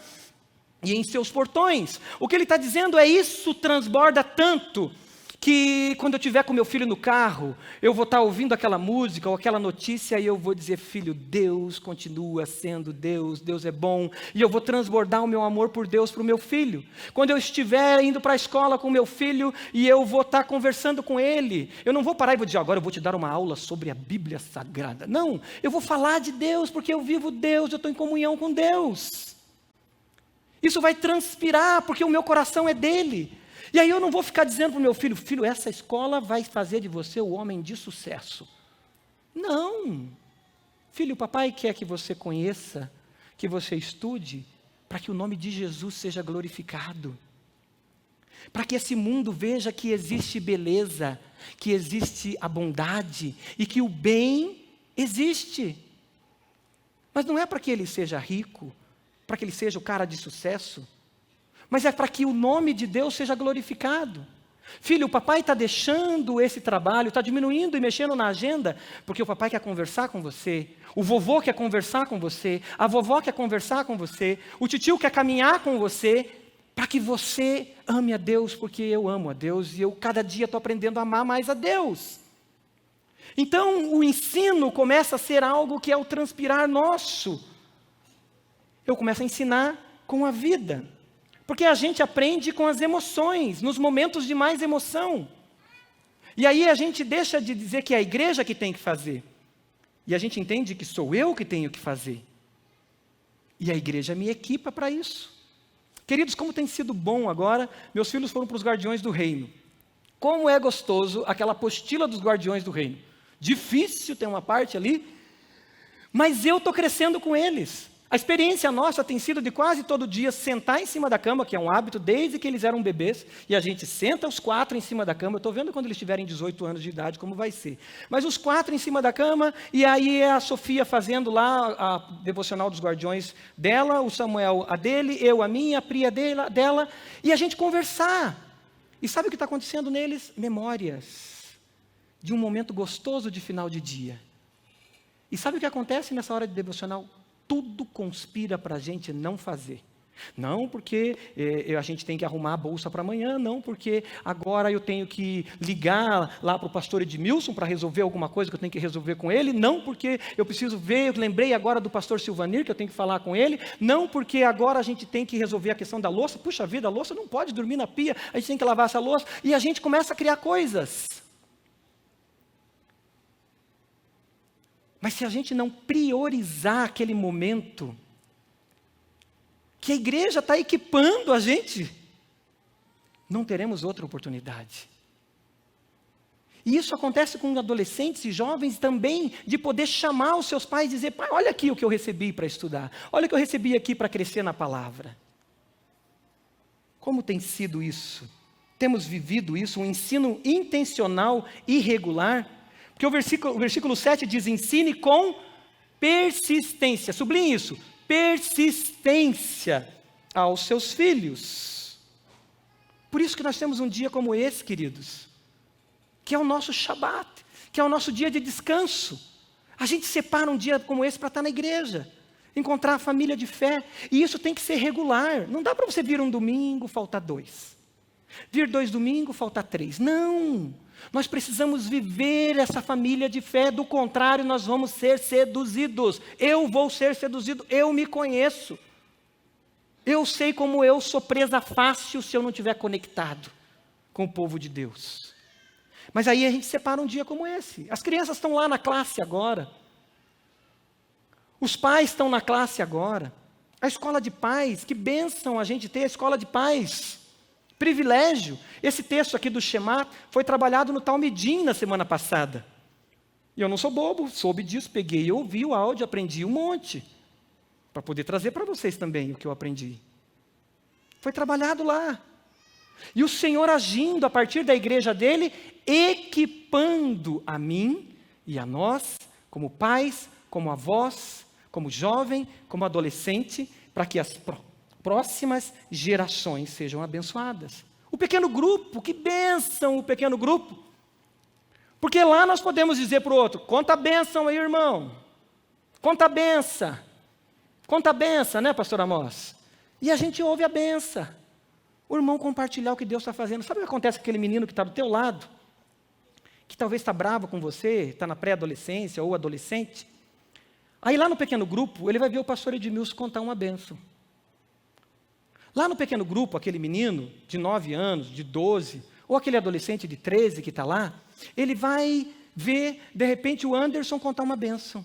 e em seus portões. O que ele está dizendo é isso transborda tanto, que quando eu estiver com meu filho no carro, eu vou estar ouvindo aquela música ou aquela notícia e eu vou dizer, filho, Deus continua sendo Deus, Deus é bom, e eu vou transbordar o meu amor por Deus para o meu filho. Quando eu estiver indo para a escola com o meu filho e eu vou estar conversando com ele, eu não vou parar e vou dizer, agora eu vou te dar uma aula sobre a Bíblia Sagrada. Não, eu vou falar de Deus, porque eu vivo Deus, eu estou em comunhão com Deus. Isso vai transpirar, porque o meu coração é dele. E aí eu não vou ficar dizendo para o meu filho, filho, essa escola vai fazer de você o homem de sucesso. Não. Filho, o papai quer que você conheça, que você estude, para que o nome de Jesus seja glorificado. Para que esse mundo veja que existe beleza, que existe a bondade e que o bem existe. Mas não é para que ele seja rico, para que ele seja o cara de sucesso, mas é para que o nome de Deus seja glorificado. Filho, o papai está deixando esse trabalho, está diminuindo e mexendo na agenda, porque o papai quer conversar com você, o vovô quer conversar com você, a vovó quer conversar com você, o titio quer caminhar com você, para que você ame a Deus, porque eu amo a Deus e eu cada dia estou aprendendo a amar mais a Deus. Então o ensino começa a ser algo que é o transpirar nosso. Eu começo a ensinar com a vida. Porque a gente aprende com as emoções, nos momentos de mais emoção. E aí a gente deixa de dizer que é a igreja que tem que fazer. E a gente entende que sou eu que tenho que fazer. E a igreja me equipa para isso. Queridos, como tem sido bom agora, meus filhos foram para os Guardiões do Reino. Como é gostoso aquela apostila dos Guardiões do Reino. Difícil, tem uma parte ali, mas eu estou crescendo com eles. A experiência nossa tem sido de quase todo dia sentar em cima da cama, que é um hábito desde que eles eram bebês, e a gente senta os 4 em cima da cama. Eu estou vendo quando eles tiverem 18 anos de idade como vai ser. Mas os 4 em cima da cama, e aí é a Sofia fazendo lá a devocional dos guardiões dela, o Samuel a dele, eu a minha, a Pri a dela, e a gente conversar. E sabe o que está acontecendo neles? Memórias de um momento gostoso de final de dia. E sabe o que acontece nessa hora de devocional? Tudo conspira para a gente não fazer. Não porque a gente tem que arrumar a bolsa para amanhã, não porque agora eu tenho que ligar lá para o pastor Edmilson para resolver alguma coisa que eu tenho que resolver com ele, não porque eu preciso ver, eu lembrei agora do pastor Silvanir que eu tenho que falar com ele, não porque agora a gente tem que resolver a questão da louça, puxa vida, a louça não pode dormir na pia, a gente tem que lavar essa louça, e a gente começa a criar coisas. Mas se a gente não priorizar aquele momento, que a igreja está equipando a gente, não teremos outra oportunidade. E isso acontece com adolescentes e jovens também, de poder chamar os seus pais e dizer, pai, olha aqui o que eu recebi para estudar, olha o que eu recebi aqui para crescer na palavra. Como tem sido isso? Temos vivido isso, um ensino intencional e regular? Porque o versículo 7 diz, ensine com persistência, sublinhe isso, persistência aos seus filhos. Por isso que nós temos um dia como esse, queridos, que é o nosso Shabat, que é o nosso dia de descanso. A gente separa um dia como esse para estar na igreja, encontrar a família de fé, e isso tem que ser regular. Não dá para você vir um domingo, faltar 2. Vir 2 domingos, faltar 3. Não! Nós precisamos viver essa família de fé, do contrário nós vamos ser seduzidos. Eu vou ser seduzido, eu me conheço. Eu sei como eu sou presa fácil se eu não estiver conectado com o povo de Deus. Mas aí a gente separa um dia como esse. As crianças estão lá na classe agora. Os pais estão na classe agora. A escola de pais, que bênção a gente ter a escola de pais. Privilégio. Esse texto aqui do Shema foi trabalhado no Talmidim na semana passada. E eu não sou bobo, soube disso, peguei e ouvi o áudio, aprendi um monte. Para poder trazer para vocês também o que eu aprendi. Foi trabalhado lá. E o Senhor agindo a partir da igreja dele, equipando a mim e a nós, como pais, como avós, como jovem, como adolescente, para que as próximas gerações sejam abençoadas. O pequeno grupo, que bênção o pequeno grupo. Porque lá nós podemos dizer para o outro, conta a bênção aí, irmão. Conta a bênção. Conta a bênção, né, pastor Amós? E a gente ouve a bênção. O irmão compartilhar o que Deus está fazendo. Sabe o que acontece com aquele menino que está do teu lado? Que talvez está bravo com você, está na pré-adolescência ou adolescente. Aí lá no pequeno grupo, ele vai ver o pastor Edmilson contar uma bênção. Lá no pequeno grupo, aquele menino de 9 anos, de 12, ou aquele adolescente de 13 que está lá, ele vai ver, de repente, o Anderson contar uma bênção.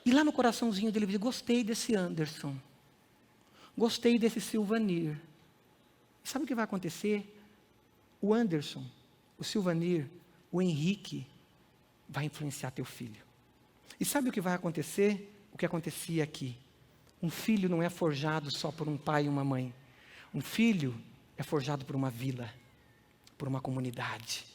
E lá no coraçãozinho dele, ele diz, gostei desse Anderson. Gostei desse Silvanir. E sabe o que vai acontecer? O Anderson, o Silvanir, o Henrique, vai influenciar teu filho. E sabe o que vai acontecer? O que acontecia aqui. Um filho não é forjado só por um pai e uma mãe. Um filho é forjado por uma vila, por uma comunidade.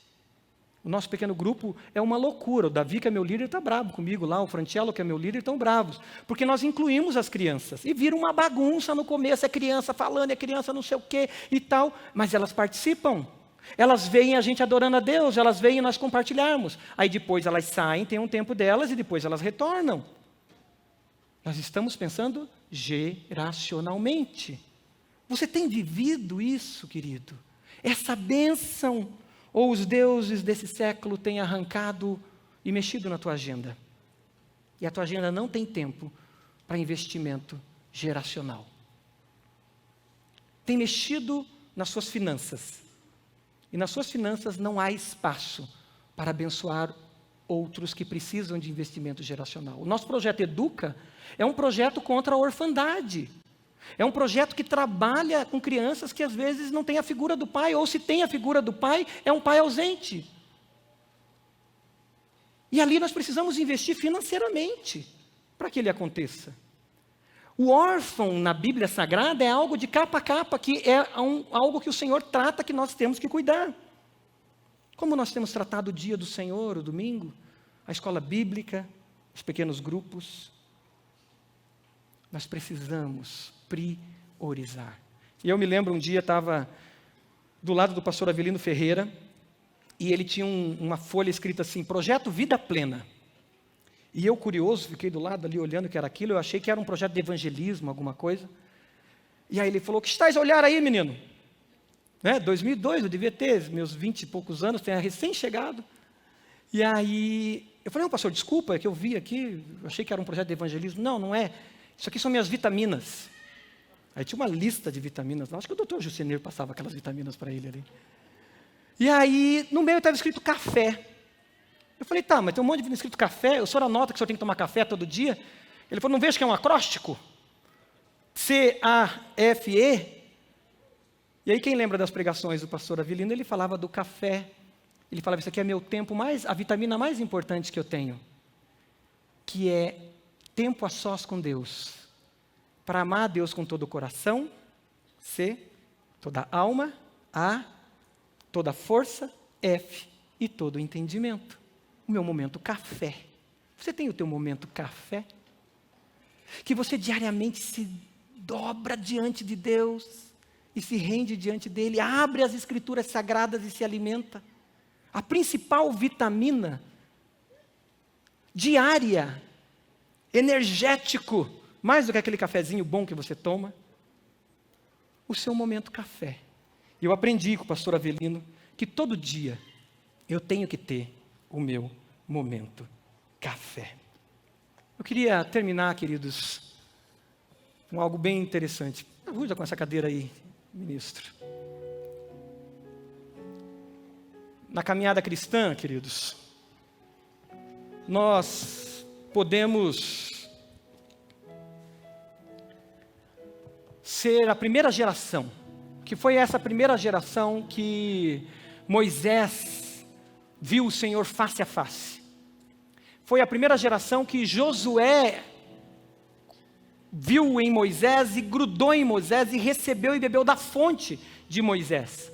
O nosso pequeno grupo é uma loucura. O Davi, que é meu líder, está bravo comigo lá. O Franchello, que é meu líder, estão bravos. Porque nós incluímos as crianças. E vira uma bagunça no começo. É criança falando, é criança não sei o quê e tal. Mas elas participam. Elas veem a gente adorando a Deus. Elas veem nós compartilharmos. Aí depois elas saem, tem um tempo delas e depois elas retornam. Nós estamos pensando geracionalmente. Você tem vivido isso, querido? Essa bênção, ou os deuses desse século têm arrancado e mexido na tua agenda? E a tua agenda não tem tempo para investimento geracional. Tem mexido nas suas finanças. E nas suas finanças não há espaço para abençoar outros que precisam de investimento geracional. O nosso projeto Educa é um projeto contra a orfandade. É um projeto que trabalha com crianças que às vezes não têm a figura do pai, ou se tem a figura do pai, é um pai ausente. E ali nós precisamos investir financeiramente para que ele aconteça. O órfão na Bíblia Sagrada é algo de capa a capa, que é algo que o Senhor trata, que nós temos que cuidar. Como nós temos tratado o dia do Senhor, o domingo, a escola bíblica, os pequenos grupos. Nós precisamos priorizar. E eu me lembro, um dia estava do lado do pastor Avelino Ferreira, e ele tinha uma folha escrita assim, Projeto Vida Plena. E eu, curioso, fiquei do lado ali olhando o que era aquilo, eu achei que era um projeto de evangelismo, alguma coisa. E aí ele falou, o que estás a olhar aí, menino? 2002, eu devia ter meus 20 e poucos anos, tinha recém-chegado. E aí, eu falei, não, pastor, desculpa, é que eu vi aqui, eu achei que era um projeto de evangelismo. Não, não é. Isso aqui são minhas vitaminas. Aí tinha uma lista de vitaminas lá, acho que o doutor Jucinir passava aquelas vitaminas para ele ali. E aí, no meio estava escrito café. Eu falei, tá, mas tem um monte de vida escrito café, o senhor anota que o senhor tem que tomar café todo dia? Ele falou, não vejo que é um acróstico? C-A-F-E. E aí quem lembra das pregações do pastor Avelino, ele falava do café. Ele falava, isso aqui é meu tempo a vitamina mais importante que eu tenho. Que é tempo a sós com Deus. Para amar a Deus com todo o coração, C, toda a alma, A, toda a força, F, e todo o entendimento. O meu momento café. Você tem o teu momento café? Que você diariamente se dobra diante de Deus e se rende diante dele, abre as escrituras sagradas e se alimenta. A principal vitamina diária, energético, mais do que aquele cafezinho bom que você toma, o seu momento café. E eu aprendi com o pastor Avelino que todo dia eu tenho que ter o meu momento café. Eu queria terminar, queridos, com algo bem interessante. Ajuda com essa cadeira aí, ministro. Na caminhada cristã, queridos, nós podemos ser a primeira geração, que foi essa primeira geração que Moisés viu o Senhor face a face. Foi a primeira geração que Josué viu em Moisés e grudou em Moisés e recebeu e bebeu da fonte de Moisés.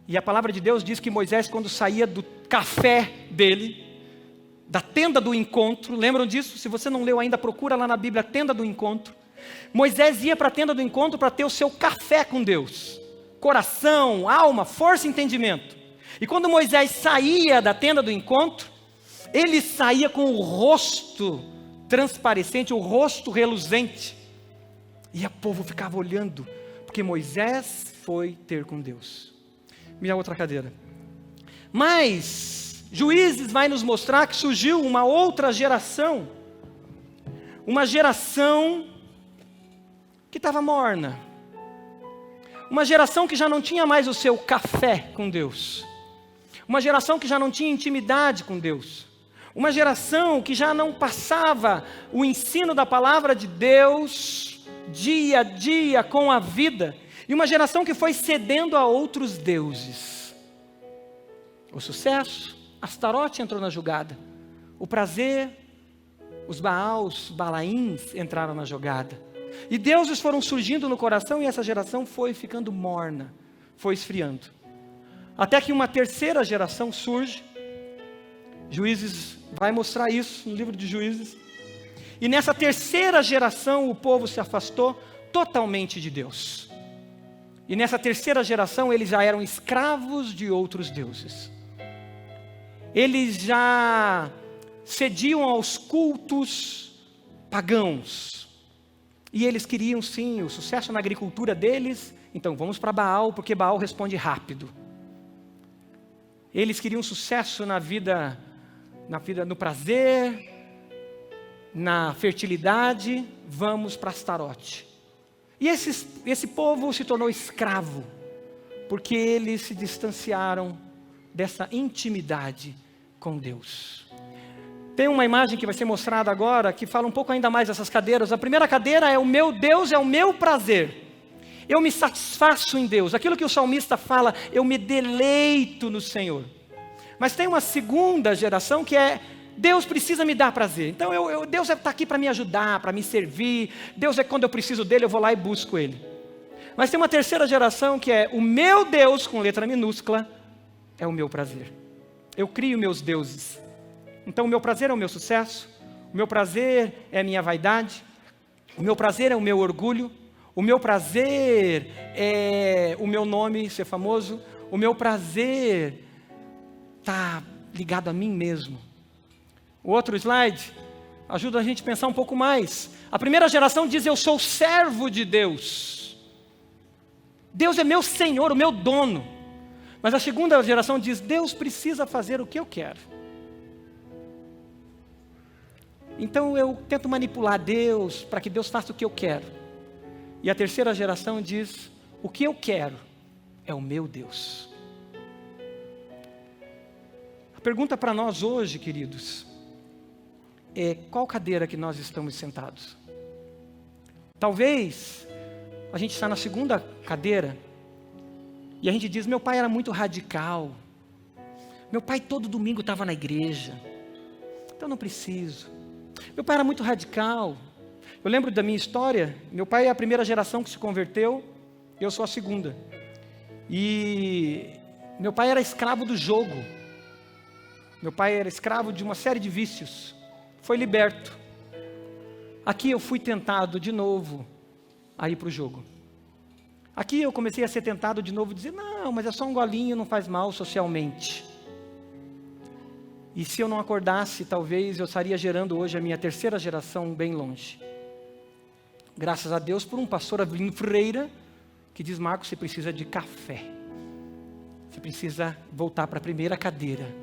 E a palavra de Deus diz que Moisés, quando saía do café dele, da tenda do encontro, lembram disso? Se você não leu ainda, procura lá na Bíblia, a tenda do encontro. Moisés ia para a tenda do encontro para ter o seu café com Deus. Coração, alma, força e entendimento. E quando Moisés saía da tenda do encontro, ele saía com o rosto transparecente, o rosto reluzente. E o povo ficava olhando, porque Moisés foi ter com Deus. Minha outra cadeira. Mas Juízes vai nos mostrar que surgiu uma outra geração. Uma geração que estava morna. Uma geração que já não tinha mais o seu café com Deus. Uma geração que já não tinha intimidade com Deus. Uma geração que já não passava o ensino da palavra de Deus dia a dia com a vida. E uma geração que foi cedendo a outros deuses. O sucesso, Astarote entrou na jogada. O prazer, os Baals, Balaíns entraram na jogada. E deuses foram surgindo no coração e essa geração foi ficando morna, foi esfriando. Até que uma terceira geração surge. Juízes vai mostrar isso no livro de Juízes. E nessa terceira geração o povo se afastou totalmente de Deus. E nessa terceira geração eles já eram escravos de outros deuses. Eles já cediam aos cultos pagãos. E eles queriam sim o sucesso na agricultura deles. Então vamos para Baal, porque Baal responde rápido. Eles queriam sucesso na vida, no prazer, na fertilidade. Vamos para Astarote. E esse povo se tornou escravo, porque eles se distanciaram dessa intimidade com Deus. Tem uma imagem que vai ser mostrada agora, que fala um pouco ainda mais dessas cadeiras. A primeira cadeira é o meu Deus, é o meu prazer. Eu me satisfaço em Deus. Aquilo que o salmista fala, eu me deleito no Senhor. Mas tem uma segunda geração que é Deus precisa me dar prazer. Então Deus está aqui para me ajudar, para me servir. Deus é quando eu preciso dele, eu vou lá e busco ele. Mas tem uma terceira geração que é: o meu Deus, com letra minúscula, é o meu prazer. Eu crio meus deuses. Então o meu prazer é o meu sucesso, o meu prazer é a minha vaidade, o meu prazer é o meu orgulho, o meu prazer é o meu nome ser famoso, o meu prazer está ligado a mim mesmo. O outro slide ajuda a gente a pensar um pouco mais. A primeira geração diz: eu sou servo de Deus. Deus é meu Senhor, o meu dono. Mas a segunda geração diz: Deus precisa fazer o que eu quero. Então eu tento manipular Deus para que Deus faça o que eu quero. E a terceira geração diz: o que eu quero é o meu Deus. A pergunta para nós hoje, queridos, é: qual cadeira que nós estamos sentados? Talvez a gente está na segunda cadeira e a gente diz: meu pai era muito radical, meu pai todo domingo estava na igreja, então não preciso. Meu pai era muito radical. Eu lembro da minha história. Meu pai é a primeira geração que se converteu, eu sou a segunda. E meu pai era escravo do jogo. Meu pai era escravo de uma série de vícios. Foi liberto. Aqui eu fui tentado de novo a ir para o jogo. Aqui eu comecei a ser tentado de novo, dizer: não, mas é só um golinho, não faz mal socialmente. E se eu não acordasse, talvez eu estaria gerando hoje a minha terceira geração bem longe. Graças a Deus por um pastor, Avelino Freira, que diz: Marcos, você precisa de café. Você precisa voltar para a primeira cadeira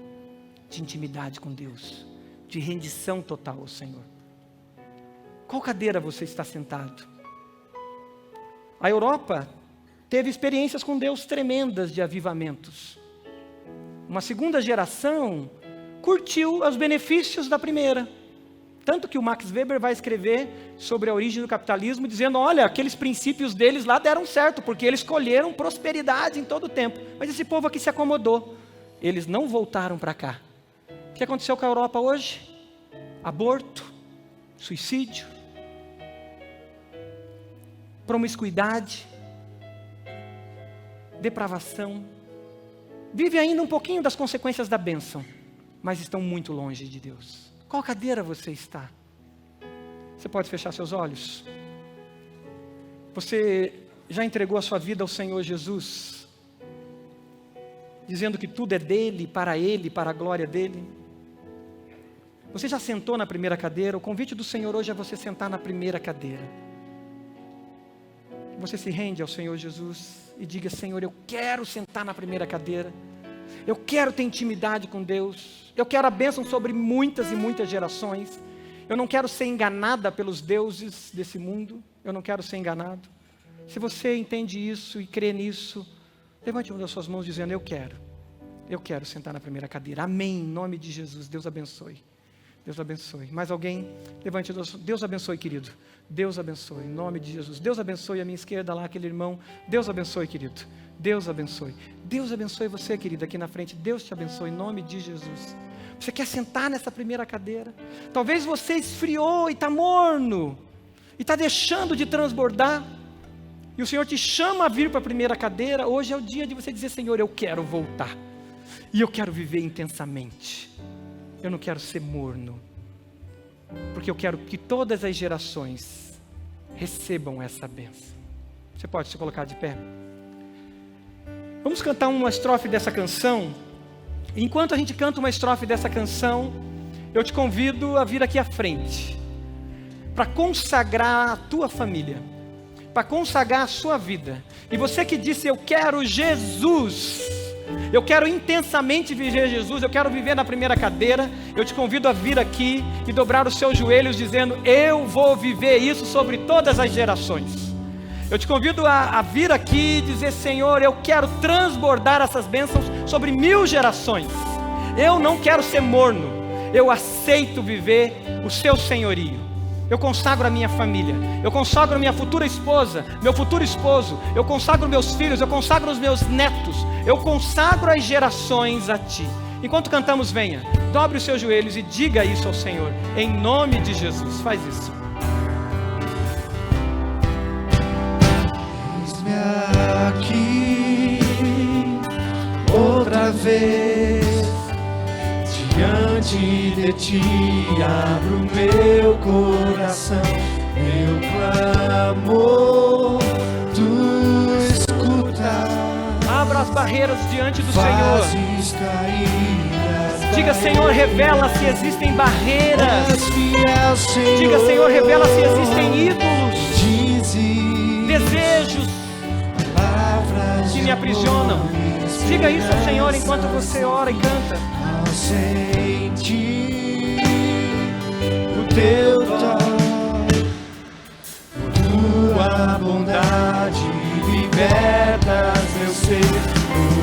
de intimidade com Deus, de rendição total ao Senhor. Qual cadeira você está sentado? A Europa teve experiências com Deus tremendas de avivamentos. Uma segunda geração curtiu os benefícios da primeira. Tanto que o Max Weber vai escrever sobre a origem do capitalismo, dizendo: olha, aqueles princípios deles lá deram certo, porque eles colheram prosperidade em todo o tempo. Mas esse povo aqui se acomodou. Eles não voltaram para cá. O que aconteceu com a Europa hoje? Aborto, suicídio, promiscuidade, depravação. Vive ainda um pouquinho das consequências da bênção, mas estão muito longe de Deus. Qual cadeira você está? Você pode fechar seus olhos? Você já entregou a sua vida ao Senhor Jesus, dizendo que tudo é dele, para a glória dele? Você já sentou na primeira cadeira? O convite do Senhor hoje é você sentar na primeira cadeira. Você se rende ao Senhor Jesus e diga: Senhor, eu quero sentar na primeira cadeira. Eu quero ter intimidade com Deus. Eu quero a bênção sobre muitas e muitas gerações. Eu não quero ser enganada pelos deuses desse mundo. Eu não quero ser enganado. Se você entende isso e crê nisso, levante uma das suas mãos dizendo: eu quero sentar na primeira cadeira. Amém, em nome de Jesus. Deus abençoe. Deus abençoe. Mais alguém? Levante. Deus abençoe, querido. Deus abençoe, em nome de Jesus. Deus abençoe à minha esquerda lá, aquele irmão. Deus abençoe, querido. Deus abençoe. Deus abençoe você, querido, aqui na frente. Deus te abençoe, em nome de Jesus. Você quer sentar nessa primeira cadeira? Talvez você esfriou e está morno, e está deixando de transbordar, e o Senhor te chama a vir para a primeira cadeira. Hoje é o dia de você dizer: Senhor, eu quero voltar, e eu quero viver intensamente. Eu não quero ser morno, porque eu quero que todas as gerações recebam essa bênção. Você pode se colocar de pé? Vamos cantar uma estrofe dessa canção. Enquanto a gente canta uma estrofe dessa canção, eu te convido a vir aqui à frente, para consagrar a tua família, para consagrar a sua vida. E você que disse: eu quero Jesus, eu quero intensamente viver Jesus, eu quero viver na primeira cadeira, eu te convido a vir aqui e dobrar os seus joelhos dizendo: eu vou viver isso sobre todas as gerações. Eu te convido a vir aqui e dizer: Senhor, eu quero transbordar essas bênçãos sobre 1000 gerações. Eu não quero ser morno, eu aceito viver o seu senhorio. Eu consagro a minha família, eu consagro a minha futura esposa, meu futuro esposo, eu consagro meus filhos, eu consagro os meus netos, eu consagro as gerações a Ti. Enquanto cantamos, venha. Dobre os seus joelhos e diga isso ao Senhor, em nome de Jesus. Faz isso. Eis-me aqui outra vez, diante de ti abro meu coração, meu clamor tu escutas. Abra as barreiras diante do Senhor. Fazes cair. Diga, Senhor, revela se existem barreiras. És fiel, Senhor. Diga, Senhor, revela se existem ídolos, Dizes desejos palavras que me aprisionam. Diga isso ao Senhor enquanto você ora e canta. Senti o teu toque, tua bondade libertas meu ser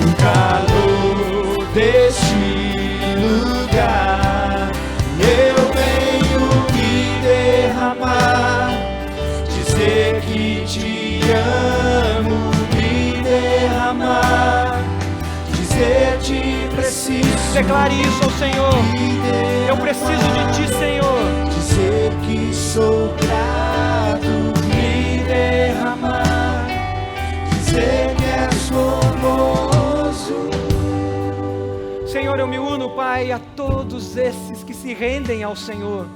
no calor deste lugar. Eu venho me derramar, dizer que te amo, me derramar, dizer te preciso. Declare isso ao Senhor. Eu preciso de ti, Senhor. Dizer que sou grato, me derramar, dizer que és formoso. Senhor, eu me uno, Pai, a todos esses que se rendem ao Senhor.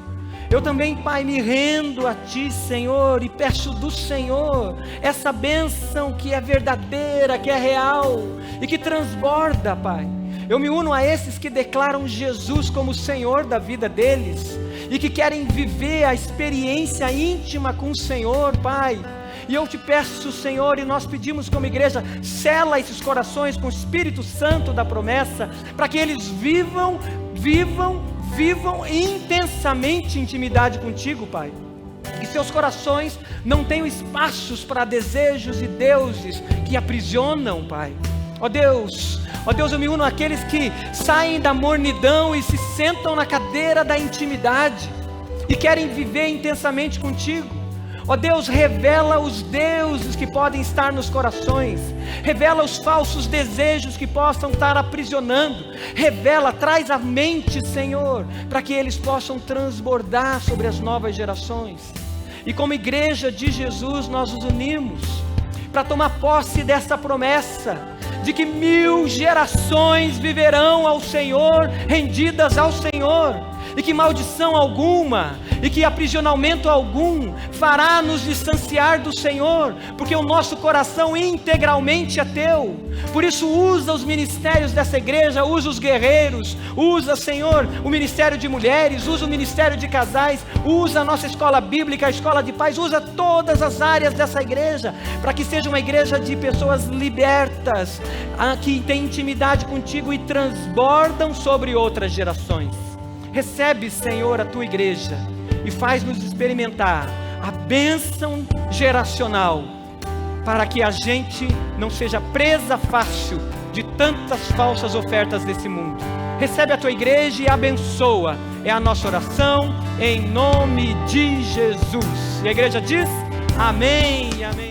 Eu também, Pai, me rendo a ti, Senhor, e peço do Senhor essa bênção que é verdadeira, que é real e que transborda, Pai. Eu me uno a esses que declaram Jesus como Senhor da vida deles e que querem viver a experiência íntima com o Senhor, Pai. E eu te peço, Senhor, e nós pedimos como igreja, sela esses corações com o Espírito Santo da promessa, para que eles vivam intensamente intimidade contigo, Pai. E seus corações não tenham espaços para desejos e deuses que aprisionam, Pai. Ó Deus, eu me uno àqueles que saem da mornidão e se sentam na cadeira da intimidade e querem viver intensamente contigo. Ó Deus, revela os deuses que podem estar nos corações, revela os falsos desejos que possam estar aprisionando, revela, traz à mente, Senhor, para que eles possam transbordar sobre as novas gerações. E como igreja de Jesus, nós nos unimos para tomar posse dessa promessa, de que 1000 gerações viverão ao Senhor, rendidas ao Senhor, e que maldição alguma, e que aprisionamento algum fará nos distanciar do Senhor, porque o nosso coração integralmente é teu. Por isso usa os ministérios dessa igreja, usa os guerreiros, usa, Senhor, o ministério de mulheres, usa o ministério de casais, usa a nossa escola bíblica, a escola de paz, usa todas as áreas dessa igreja, para que seja uma igreja de pessoas libertas, que têm intimidade contigo e transbordam sobre outras gerações. Recebe, Senhor, a tua igreja e faz-nos experimentar a bênção geracional, para que a gente não seja presa fácil de tantas falsas ofertas desse mundo. Recebe a tua igreja e abençoa. É a nossa oração em nome de Jesus. E a igreja diz: amém, amém.